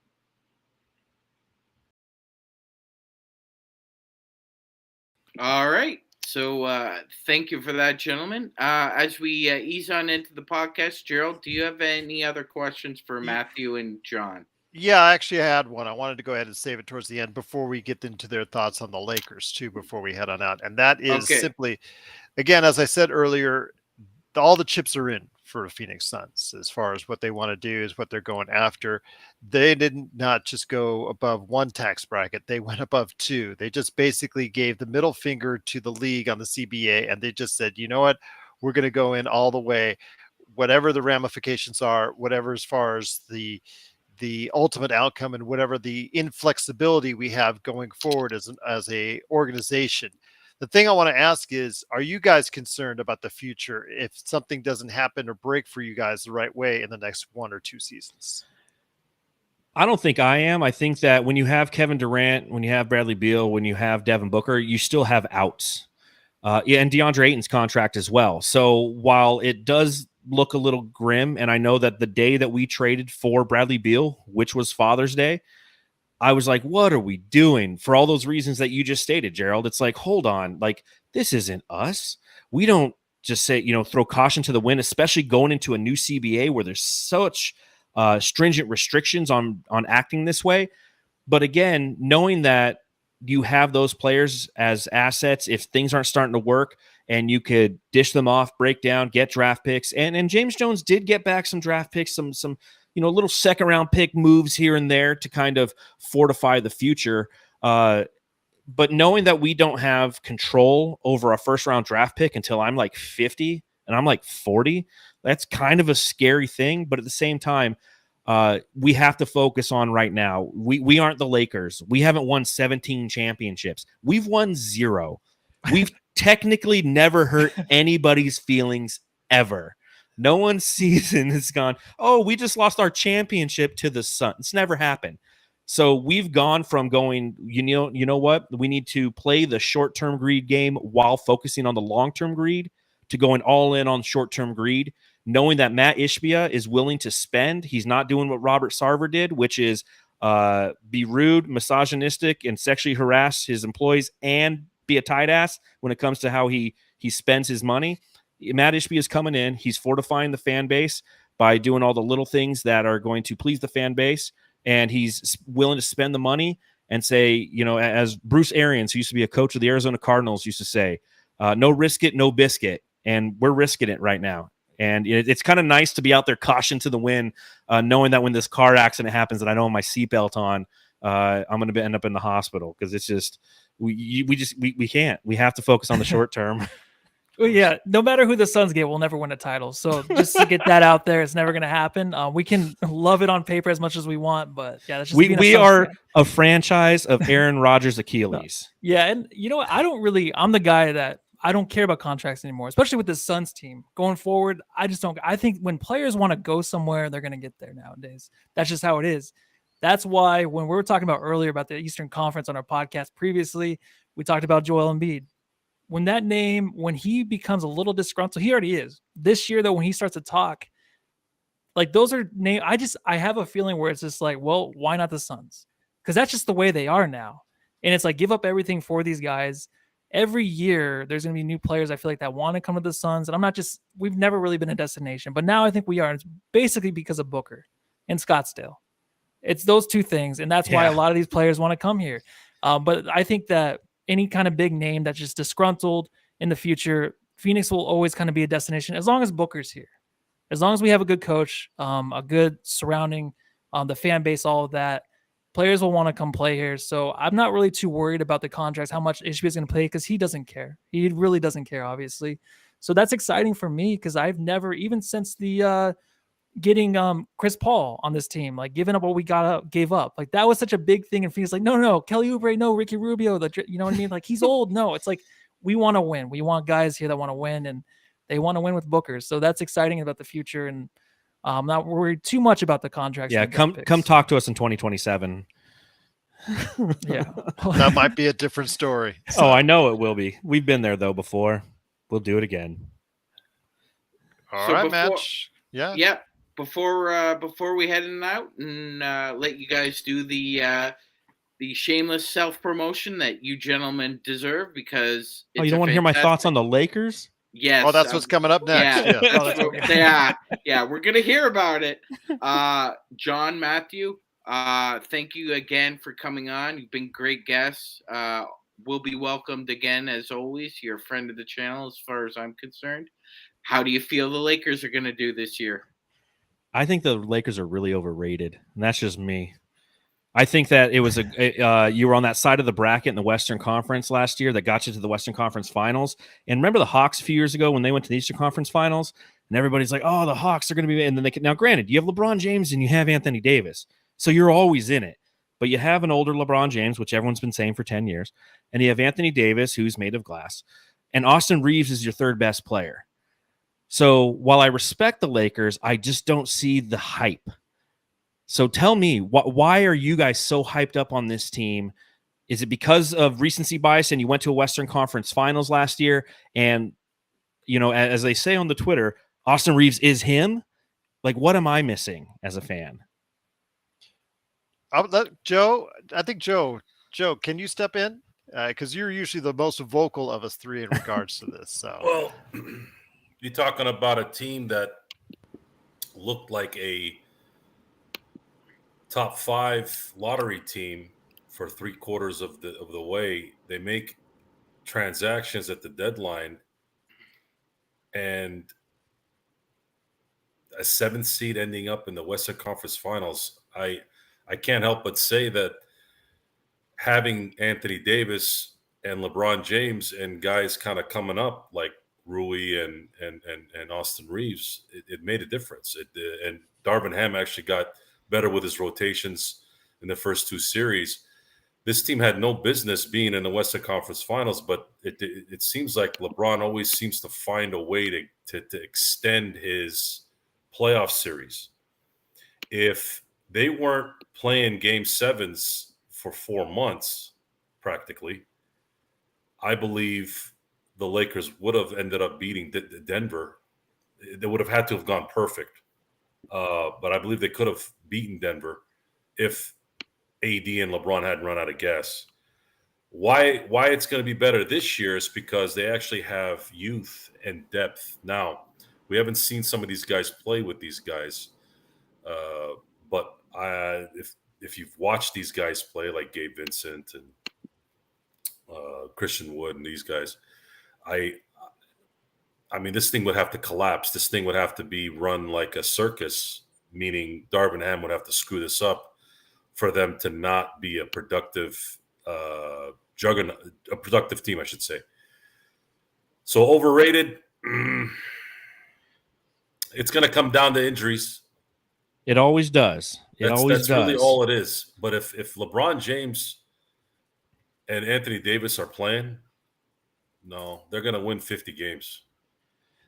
All right. So thank you for that, gentlemen. As we ease on into the podcast, Gerald, do you have any other questions for Matthew and John? Yeah, actually, I had one. I wanted to go ahead and save it towards the end before we get into their thoughts on the Lakers, too, before we head on out. And that is simply, again, as I said earlier, all the chips are in for Phoenix Suns as far as what they want to do is what they're going after. They didn't not just go above one tax bracket. They went above two. They just basically gave the middle finger to the league on the CBA. And they just said, you know what, we're going to go in all the way, whatever the ramifications are, whatever as far as the ultimate outcome and whatever the inflexibility we have going forward as a organization. The thing I want to ask is, are you guys concerned about the future if something doesn't happen or break for you guys the right way in the next 1 or 2 seasons? I don't think I am. I think that when you have Kevin Durant, when you have Bradley Beal, when you have Devin Booker, you still have outs. And DeAndre Ayton's contract as well. So while it does look a little grim, and I know that the day that we traded for Bradley Beal, which was Father's Day, I was like, what are we doing? For all those reasons that you just stated, Gerald. It's like, hold on, like, this isn't us. We don't just say, throw caution to the wind, especially going into a new CBA where there's such stringent restrictions on acting this way. But again, knowing that you have those players as assets, if things aren't starting to work, and you could dish them off, break down, get draft picks. And James Jones did get back some draft picks, some little second round pick moves here and there to kind of fortify the future. But knowing that we don't have control over a first round draft pick until I'm like 50 and I'm like 40, that's kind of a scary thing. But at the same time, we have to focus on right now. We aren't the Lakers. We haven't won 17 championships. We've won 0. We've technically never hurt anybody's feelings ever. No one's season has gone, oh, we just lost our championship to the Sun. It's never happened. So we've gone from going, you know what? We need to play the short-term greed game while focusing on the long-term greed, to going all in on short-term greed, knowing that Matt Ishbia is willing to spend. He's not doing what Robert Sarver did, which is be rude, misogynistic, and sexually harass his employees and be a tight ass when it comes to how he spends his money. Matt Ishbia is coming in. He's fortifying the fan base by doing all the little things that are going to please the fan base. And he's willing to spend the money and say, as Bruce Arians, who used to be a coach of the Arizona Cardinals, used to say, no risk it, no biscuit. And we're risking it right now. And it's kind of nice to be out there, caution to the wind, knowing that when this car accident happens and I don't have my seatbelt on, I'm going to end up in the hospital, because it's just, we can't. We have to focus on the short term. Well, yeah, no matter who the Suns get, we'll never win a title. So just to get that out there, it's never going to happen. We can love it on paper as much as we want, but yeah, that's just we are a franchise of Aaron Rodgers' Achilles. No. Yeah, and you know what? I'm the guy that I don't care about contracts anymore, especially with the Suns team going forward. I just don't. I think when players want to go somewhere, they're going to get there nowadays. That's just how it is. That's why when we were talking about earlier about the Eastern Conference on our podcast previously, we talked about Joel Embiid. When he becomes a little disgruntled, he already is. This year, though, when he starts to talk, like, those are names. I have a feeling where it's just like, well, why not the Suns? Because that's just the way they are now. And it's like, give up everything for these guys. Every year, there's going to be new players, I feel like, that want to come to the Suns. And we've never really been a destination, but now I think we are. And it's basically because of Booker and Scottsdale. It's those two things. And that's why a lot of these players want to come here. But I think that any kind of big name that's just disgruntled in the future, Phoenix will always kind of be a destination as long as Booker's here. As long as we have a good coach, a good surrounding, the fan base, all of that, players will want to come play here. So I'm not really too worried about the contracts, how much Ishbia is going to play, because he doesn't care. He really doesn't care, obviously. So that's exciting for me, because I've never, even since the getting Chris Paul on this team, like giving up what we gave up. Like, that was such a big thing in Phoenix. Like, no, Kelly Oubre, no, Ricky Rubio, you know what I mean? Like, he's old. No, it's like, we want to win. We want guys here that want to win, and they want to win with Booker. So that's exciting about the future. And I'm not worried too much about the contracts. Yeah, come talk to us in 2027. Yeah. That might be a different story. Oh, I know it will be. We've been there, though, before. We'll do it again. All So right, before- match. Yeah. Yep. Before we head out and let you guys do the shameless self promotion that you gentlemen deserve, because Oh, you don't want to hear my thoughts on the Lakers? Yes. Oh, that's what's coming up next. Yeah. Yeah. Oh, that's okay. Yeah, we're gonna hear about it. John, Matthew, thank you again for coming on. You've been great guests. Will be welcomed again as always. You're a friend of the channel as far as I'm concerned. How do you feel the Lakers are gonna do this year? I think the Lakers are really overrated, and that's just me. I think that it was you were on that side of the bracket in the Western Conference last year that got you to the Western Conference Finals. And remember the Hawks a few years ago when they went to the Eastern Conference Finals, and everybody's like, "Oh, the Hawks are going to be." And then now, granted, you have LeBron James and you have Anthony Davis, so you're always in it. But you have an older LeBron James, which everyone's been saying for 10 years, and you have Anthony Davis, who's made of glass, and Austin Reeves is your third best player. So while I respect the Lakers, I just don't see the hype. So tell me, why are you guys so hyped up on this team? Is it because of recency bias and you went to a Western Conference Finals last year? And, you know, as they say on the Twitter, Austin Reeves is him? Like, what am I missing as a fan? I'll let Joe. I think Joe, can you step in? Because you're usually the most vocal of us three in regards to this. So, Well, you're talking about a team that looked like a top 5 lottery team for 3/4 of the way. They make transactions at the deadline, and a 7th seed ending up in the Western Conference Finals. I can't help but say that having Anthony Davis and LeBron James and guys kind of coming up like Rui and Austin Reeves, it made a difference. And Darvin Ham actually got better with his rotations in the first 2 series. This team had no business being in the Western Conference Finals, but it seems like LeBron always seems to find a way to extend his playoff series. If they weren't playing Game 7s for 4 months, practically, I believe the Lakers would have ended up beating Denver. They would have had to have gone perfect. But I believe they could have beaten Denver if AD and LeBron hadn't run out of gas. Why it's going to be better this year is because they actually have youth and depth. Now, we haven't seen some of these guys play with these guys. But if you've watched these guys play, like Gabe Vincent and Christian Wood and these guys, I mean, this thing would have to collapse. This thing would have to be run like a circus, meaning Darvin Ham would have to screw this up for them to not be a productive juggernaut, a productive team, I should say. So overrated. It's going to come down to injuries. It always does. That's really all it is. But if LeBron James and Anthony Davis are playing, no, they're going to win 50 games.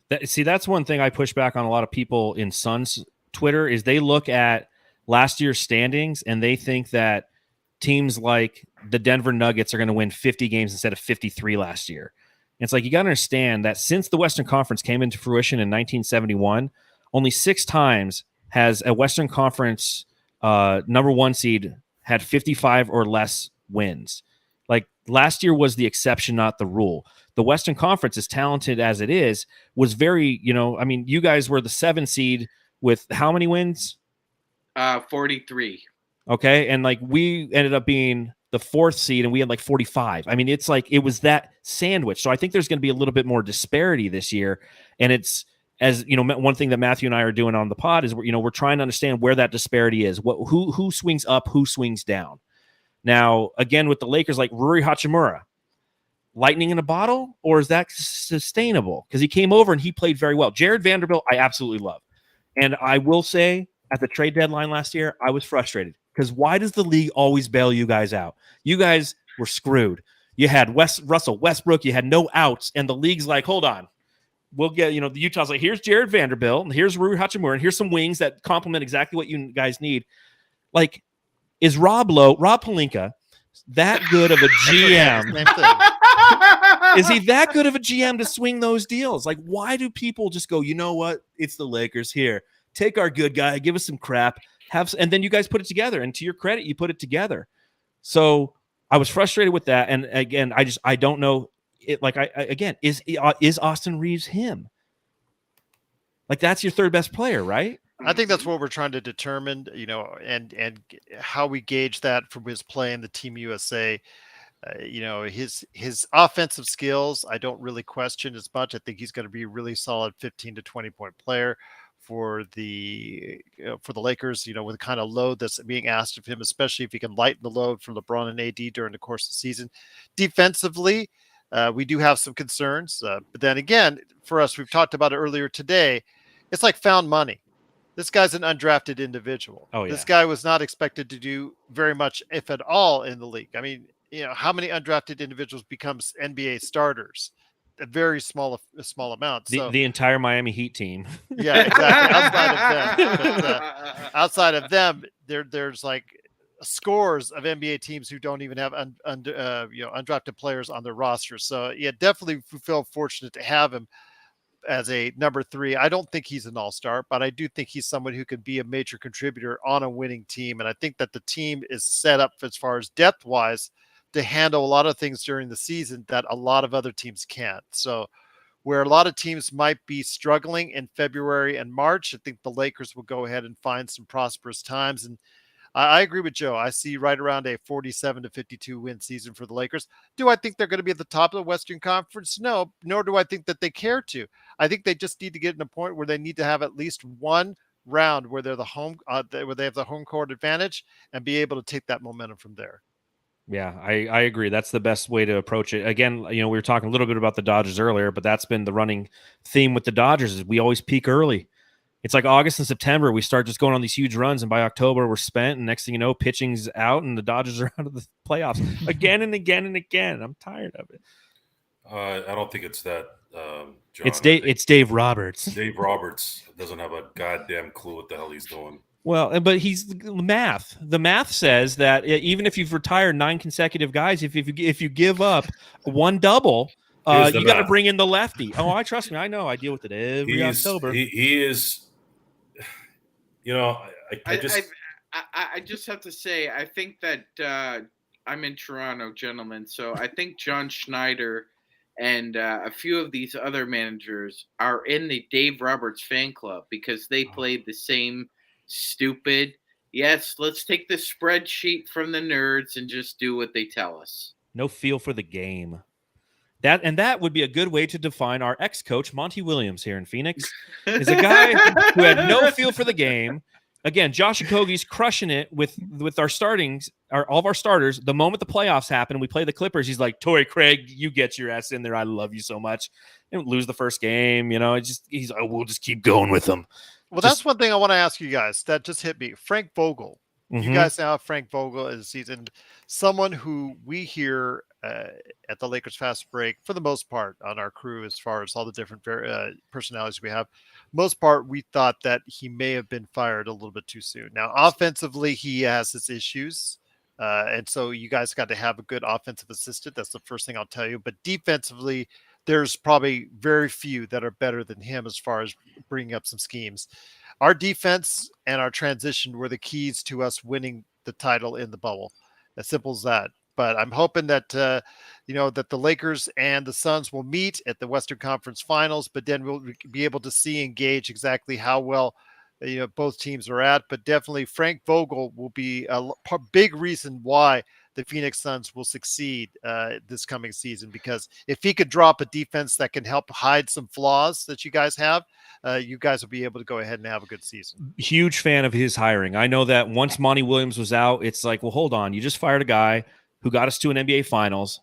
That's one thing I push back on a lot of people in Suns Twitter is they look at last year's standings and they think that teams like the Denver Nuggets are going to win 50 games instead of 53 last year. And it's like, you got to understand that since the Western Conference came into fruition in 1971, only 6 times has a Western Conference number 1 seed had 55 or less wins. Like last year was the exception, not the rule. The Western Conference, as talented as it is, was very, I mean, you guys were the 7 seed with how many wins? 43. Okay. And like we ended up being the 4th seed and we had like 45. I mean, it's like it was that sandwich. So I think there's going to be a little bit more disparity this year. And it's, as you know, one thing that Matthew and I are doing on the pod is we're trying to understand where that disparity is. Who swings up, who swings down. Now, again, with the Lakers, like Rui Hachimura, lightning in a bottle, or is that sustainable? Because he came over and he played very well. Jared Vanderbilt, I absolutely love. And I will say, at the trade deadline last year, I was frustrated. Because why does the league always bail you guys out? You guys were screwed. You had Russell Westbrook, you had no outs, and the league's like, hold on. We'll get, the Utah's like, here's Jared Vanderbilt, and here's Rui Hachimura, and here's some wings that complement exactly what you guys need. Like, is Rob Pelinka that good of a GM? Is he that good of a GM to swing those deals? Like, why do people just go, you know what? It's the Lakers here. Take our good guy, give us some crap, and then you guys put it together. And to your credit, you put it together. So I was frustrated with that. And again, I don't know it. Like is Austin Reeves him? Like, that's your third best player, right? I think that's what we're trying to determine, and how we gauge that from his play in the Team USA. His offensive skills, I don't really question as much. I think he's going to be a really solid 15 to 20 point player for the Lakers, with the kind of load that's being asked of him, especially if he can lighten the load for LeBron and AD during the course of the season. Defensively, we do have some concerns, but then again, for us, we've talked about it earlier today. It's like found money. This guy's an undrafted individual. Oh, yeah. This guy was not expected to do very much, if at all, in the league. I mean, how many undrafted individuals becomes NBA starters? A very small amount. So The entire Miami Heat team. yeah, exactly. Outside of them, there's like scores of NBA teams who don't even have undrafted players on their roster. So yeah, definitely feel fortunate to have him as a number 3. I don't think he's an all-star, but I do think he's someone who can be a major contributor on a winning team. And I think that the team is set up as far as depth-wise to handle a lot of things during the season that a lot of other teams can't. So where a lot of teams might be struggling in February and March, I think the Lakers will go ahead and find some prosperous times. And I agree with Joe. I see right around a 47 to 52 win season for the Lakers. Do I think they're going to be at the top of the Western Conference? No, nor do I think that they care to. I think they just need to get in a point where they need to have at least one round where they're where they have the home court advantage and be able to take that momentum from there. Yeah, I agree. That's the best way to approach it. Again, we were talking a little bit about the Dodgers earlier, but that's been the running theme with the Dodgers is we always peak early. It's like August and September, we start just going on these huge runs, and by October, we're spent, and next thing you know, pitching's out, and the Dodgers are out of the playoffs again and again and again. I'm tired of it. I don't think it's that, John. It's Dave Roberts. Dave Roberts doesn't have a goddamn clue what the hell he's doing. Well, but he's math. The math says that even if you've retired 9 consecutive guys, if you give up one double, you got to bring in the lefty. Oh, I trust me. I know. I deal with it every October. He is. I just have to say, I think that I'm in Toronto, gentlemen. So I think John Schneider and a few of these other managers are in the Dave Roberts fan club because they played the same stupid. Yes, let's take the spreadsheet from the nerds and just do what they tell us. No feel for the game. That would be a good way to define our ex-coach, Monty Williams, here in Phoenix, is a guy who had no feel for the game. Again, Josh Okogie's crushing it with our all of our starters. The moment the playoffs happen and we play the Clippers, he's like, Torrey Craig, you get your ass in there. I love you so much. And lose the first game, he's like, we'll just keep going with them. Well, that's one thing I want to ask you guys that just hit me. Frank Vogel. You guys now have Frank Vogel as season, someone who we hear at the Lakers Fast Break for the most part on our crew, as far as all the different personalities we have. Most part, we thought that he may have been fired a little bit too soon. Now, offensively, he has his issues. And so you guys got to have a good offensive assistant. That's the first thing I'll tell you. But defensively, there's probably very few that are better than him as far as bringing up some schemes. Our defense and our transition were the keys to us winning the title in the bubble. As simple as that. But I'm hoping that, that the Lakers and the Suns will meet at the Western Conference Finals, but then we'll be able to see and gauge exactly how well, both teams are at. But definitely Frank Vogel will be a big reason why the Phoenix Suns will succeed this coming season, because if he could drop a defense that can help hide some flaws that you guys have, you guys will be able to go ahead and have a good season. Huge fan of his hiring. I know that once Monty Williams was out, it's like, well, hold on. You just fired a guy who got us to an NBA Finals.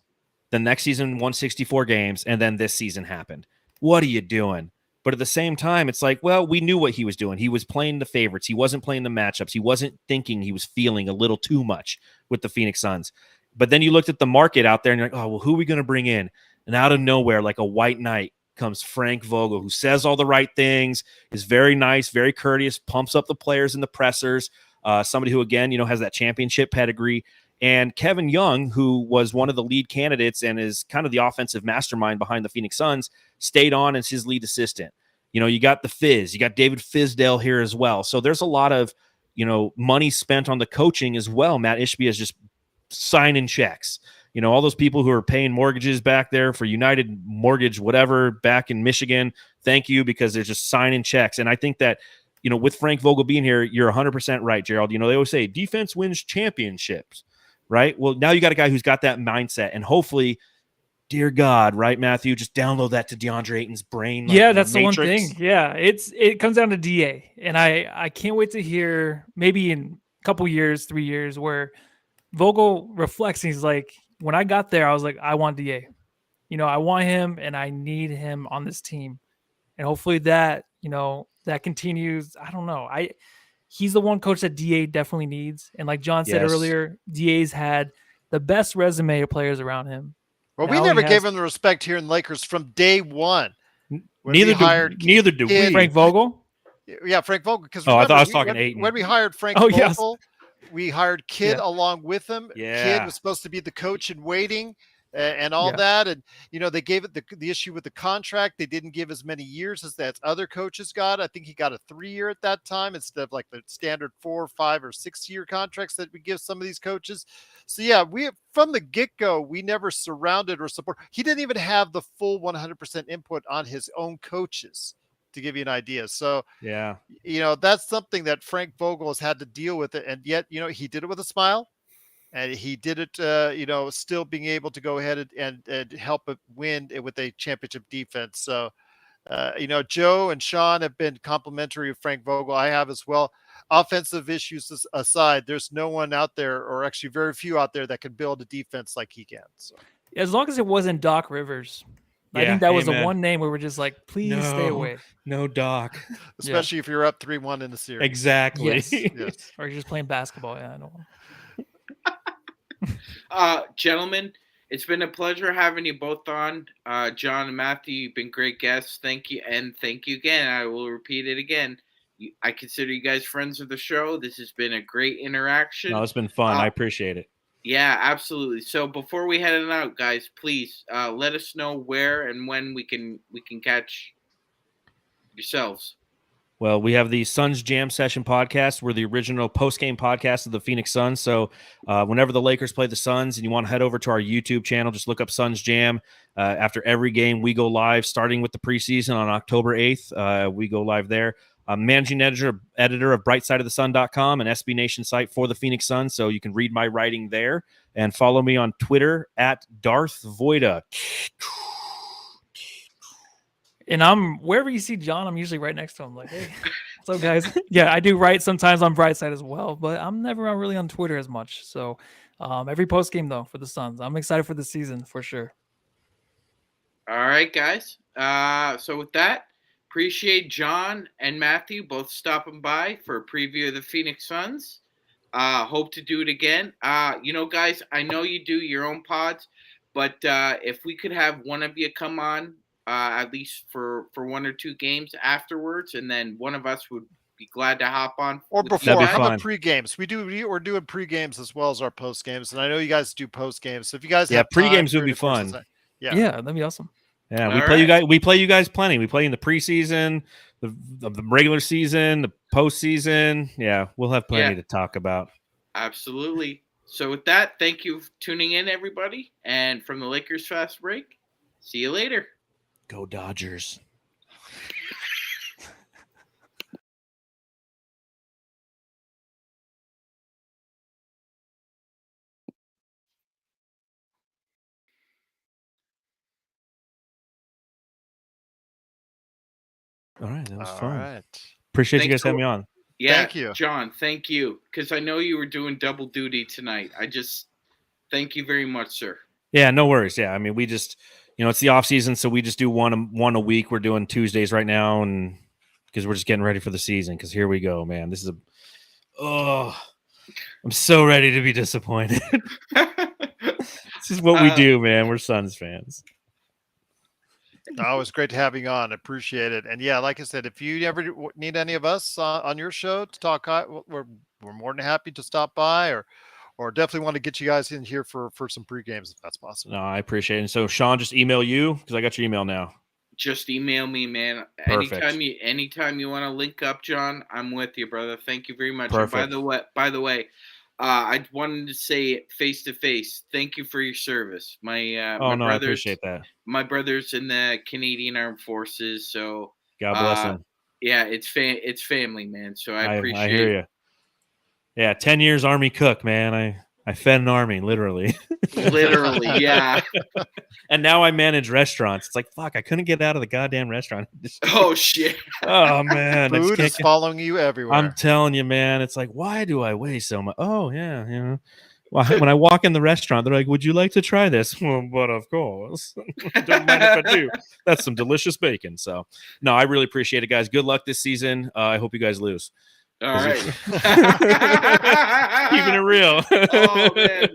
The next season won 64 games, and then this season happened. What are you doing? But at the same time, it's like, well, we knew what he was doing. He was playing the favorites. He wasn't playing the matchups. He wasn't thinking. He was feeling a little too much with the Phoenix Suns. But then you looked at the market out there, and you're like, oh, well, who are we going to bring in? And out of nowhere, like a white knight, comes Frank Vogel, who says all the right things, is very nice, very courteous, pumps up the players and the pressers. Somebody who, again, has that championship pedigree. And Kevin Young, who was one of the lead candidates and is kind of the offensive mastermind behind the Phoenix Suns, stayed on as his lead assistant. You got the Fizz, you got David Fizdale here as well. So there's a lot of, money spent on the coaching as well. Matt Ishbia is just signing checks. All those people who are paying mortgages back there for United Mortgage, whatever, back in Michigan, thank you, because they're just signing checks. And I think that, with Frank Vogel being here, you're 100% right, Gerald. They always say defense wins championships, right? Well, now you got a guy who's got that mindset, and hopefully, dear God, right, Matthew, just download that to DeAndre Ayton's brain. Yeah, that's the one thing. Yeah, it comes down to DA, and I can't wait to hear maybe in a couple years, 3 years, where Vogel reflects. And he's like, when I got there, I was like, I want DA. I want him, and I need him on this team, and hopefully that that continues. I don't know. He's the one coach that DA definitely needs, and like John said earlier, DA's had the best resume of players around him. Well, we never gave him the respect here in Lakers from day one. Neither do we. Frank Vogel? Yeah, Frank Vogel. Because I thought I was talking Ayton. When we hired Frank Vogel, we hired Kidd along with him. Yeah. Kidd was supposed to be the coach in waiting and all that. And, they gave it the issue with the contract. They didn't give as many years as that other coaches got. I think he got a 3-year at that time instead of like the standard 4, 5, or 6-year contracts that we give some of these coaches. So, yeah, we from the get-go, we never surrounded or support. He didn't even have the full 100% input on his own coaches, to give you an idea. So, yeah, that's something that Frank Vogel has had to deal with it. And yet, he did it with a smile. And he did it, still being able to go ahead and help it win with a championship defense. So, Joe and Sean have been complimentary of Frank Vogel. I have as well. Offensive issues aside, there's no one out there, or actually very few out there, that can build a defense like he can. So, as long as it wasn't Doc Rivers. I think that was the one name where we're just like, please stay away. No Doc. Especially if you're up 3-1 in the series. Exactly. Yes. Or you're just playing basketball. Yeah, I know. Gentlemen, it's been a pleasure having you both on. John and Matthew, you've been great guests. Thank you. And thank you again. I will repeat it again. I consider you guys friends of the show. This has been a great interaction. No, it's been fun. I appreciate it. Yeah, absolutely. So before we head out, guys, please let us know where and when we can catch yourselves. Well, we have the Suns Jam Session podcast. We're the original post-game podcast of the Phoenix Suns. So whenever the Lakers play the Suns and you want to head over to our YouTube channel, just look up Suns Jam. After every game, we go live, starting with the preseason on October 8th. We go live there. Managing editor of BrightSideOfTheSun.com, an SB Nation site for the Phoenix Suns. So you can read my writing there. And follow me on Twitter at Darth Voita. And I'm wherever you see John, I'm usually right next to him. Like, hey, what's up, guys? Yeah, I do write sometimes on Brightside as well, but I'm never really on Twitter as much. So every post game though for the Suns, I'm excited for the season for sure. All right, guys. So with that, appreciate John and Matthew both stopping by for a preview of the Phoenix Suns. Hope to do it again. Guys, I know you do your own pods, but if we could have one of you come on. At least for 1 or 2 games afterwards, and then one of us would be glad to hop on. Or before. How about pre-games? We're doing pre-games as well as our post-games, and I know you guys do post-games. So if you guys have pre-games would be fun. Yeah, that'd be awesome. Yeah, we play you guys plenty. We play in the preseason, the regular season, the postseason. Yeah, we'll have plenty to talk about. Absolutely. So with that, thank you for tuning in, everybody. And from the Lakers Fast Break, see you later. Go Dodgers. All right, that was fun. All right. Appreciate you guys having me on. Yeah, thank you, John. Thank you, because I know you were doing double duty tonight. Thank you very much, sir. Yeah, no worries. Yeah, I mean, we just. It's the off season, so we just do one a week. We're doing Tuesdays right now, and because we're just getting ready for the season. Because here we go, man. This is I'm so ready to be disappointed. This is what we do, man. We're Suns fans. No, it was great to have you on. Appreciate it. And yeah, like I said, if you ever need any of us on your show to talk, we're more than happy to stop by, or definitely want to get you guys in here for some pre-games if that's possible. No, I appreciate it. And so, Sean, just email you because I got your email now. Just email me, man. Perfect. Anytime you want to link up, John, I'm with you, brother. Thank you very much. Perfect. And by the way, I wanted to say face to face, thank you for your service. My I appreciate that. My brother's in the Canadian Armed Forces, so God bless him. Yeah, it's family, man. So I appreciate. I hear you. Yeah, 10 years Army cook, man. I fed an army, literally. Literally, yeah. And now I manage restaurants. It's like, fuck, I couldn't get out of the goddamn restaurant. Oh, shit. Oh, man. Food is following you everywhere. I'm telling you, man. It's like, why do I weigh so much? Oh, yeah, you know. Well, when I walk in the restaurant, they're like, would you like to try this? Well, but of course. Don't mind if I do. That's some delicious bacon. So, no, I really appreciate it, guys. Good luck this season. I hope you guys lose. All right. Keeping it real. Oh, man.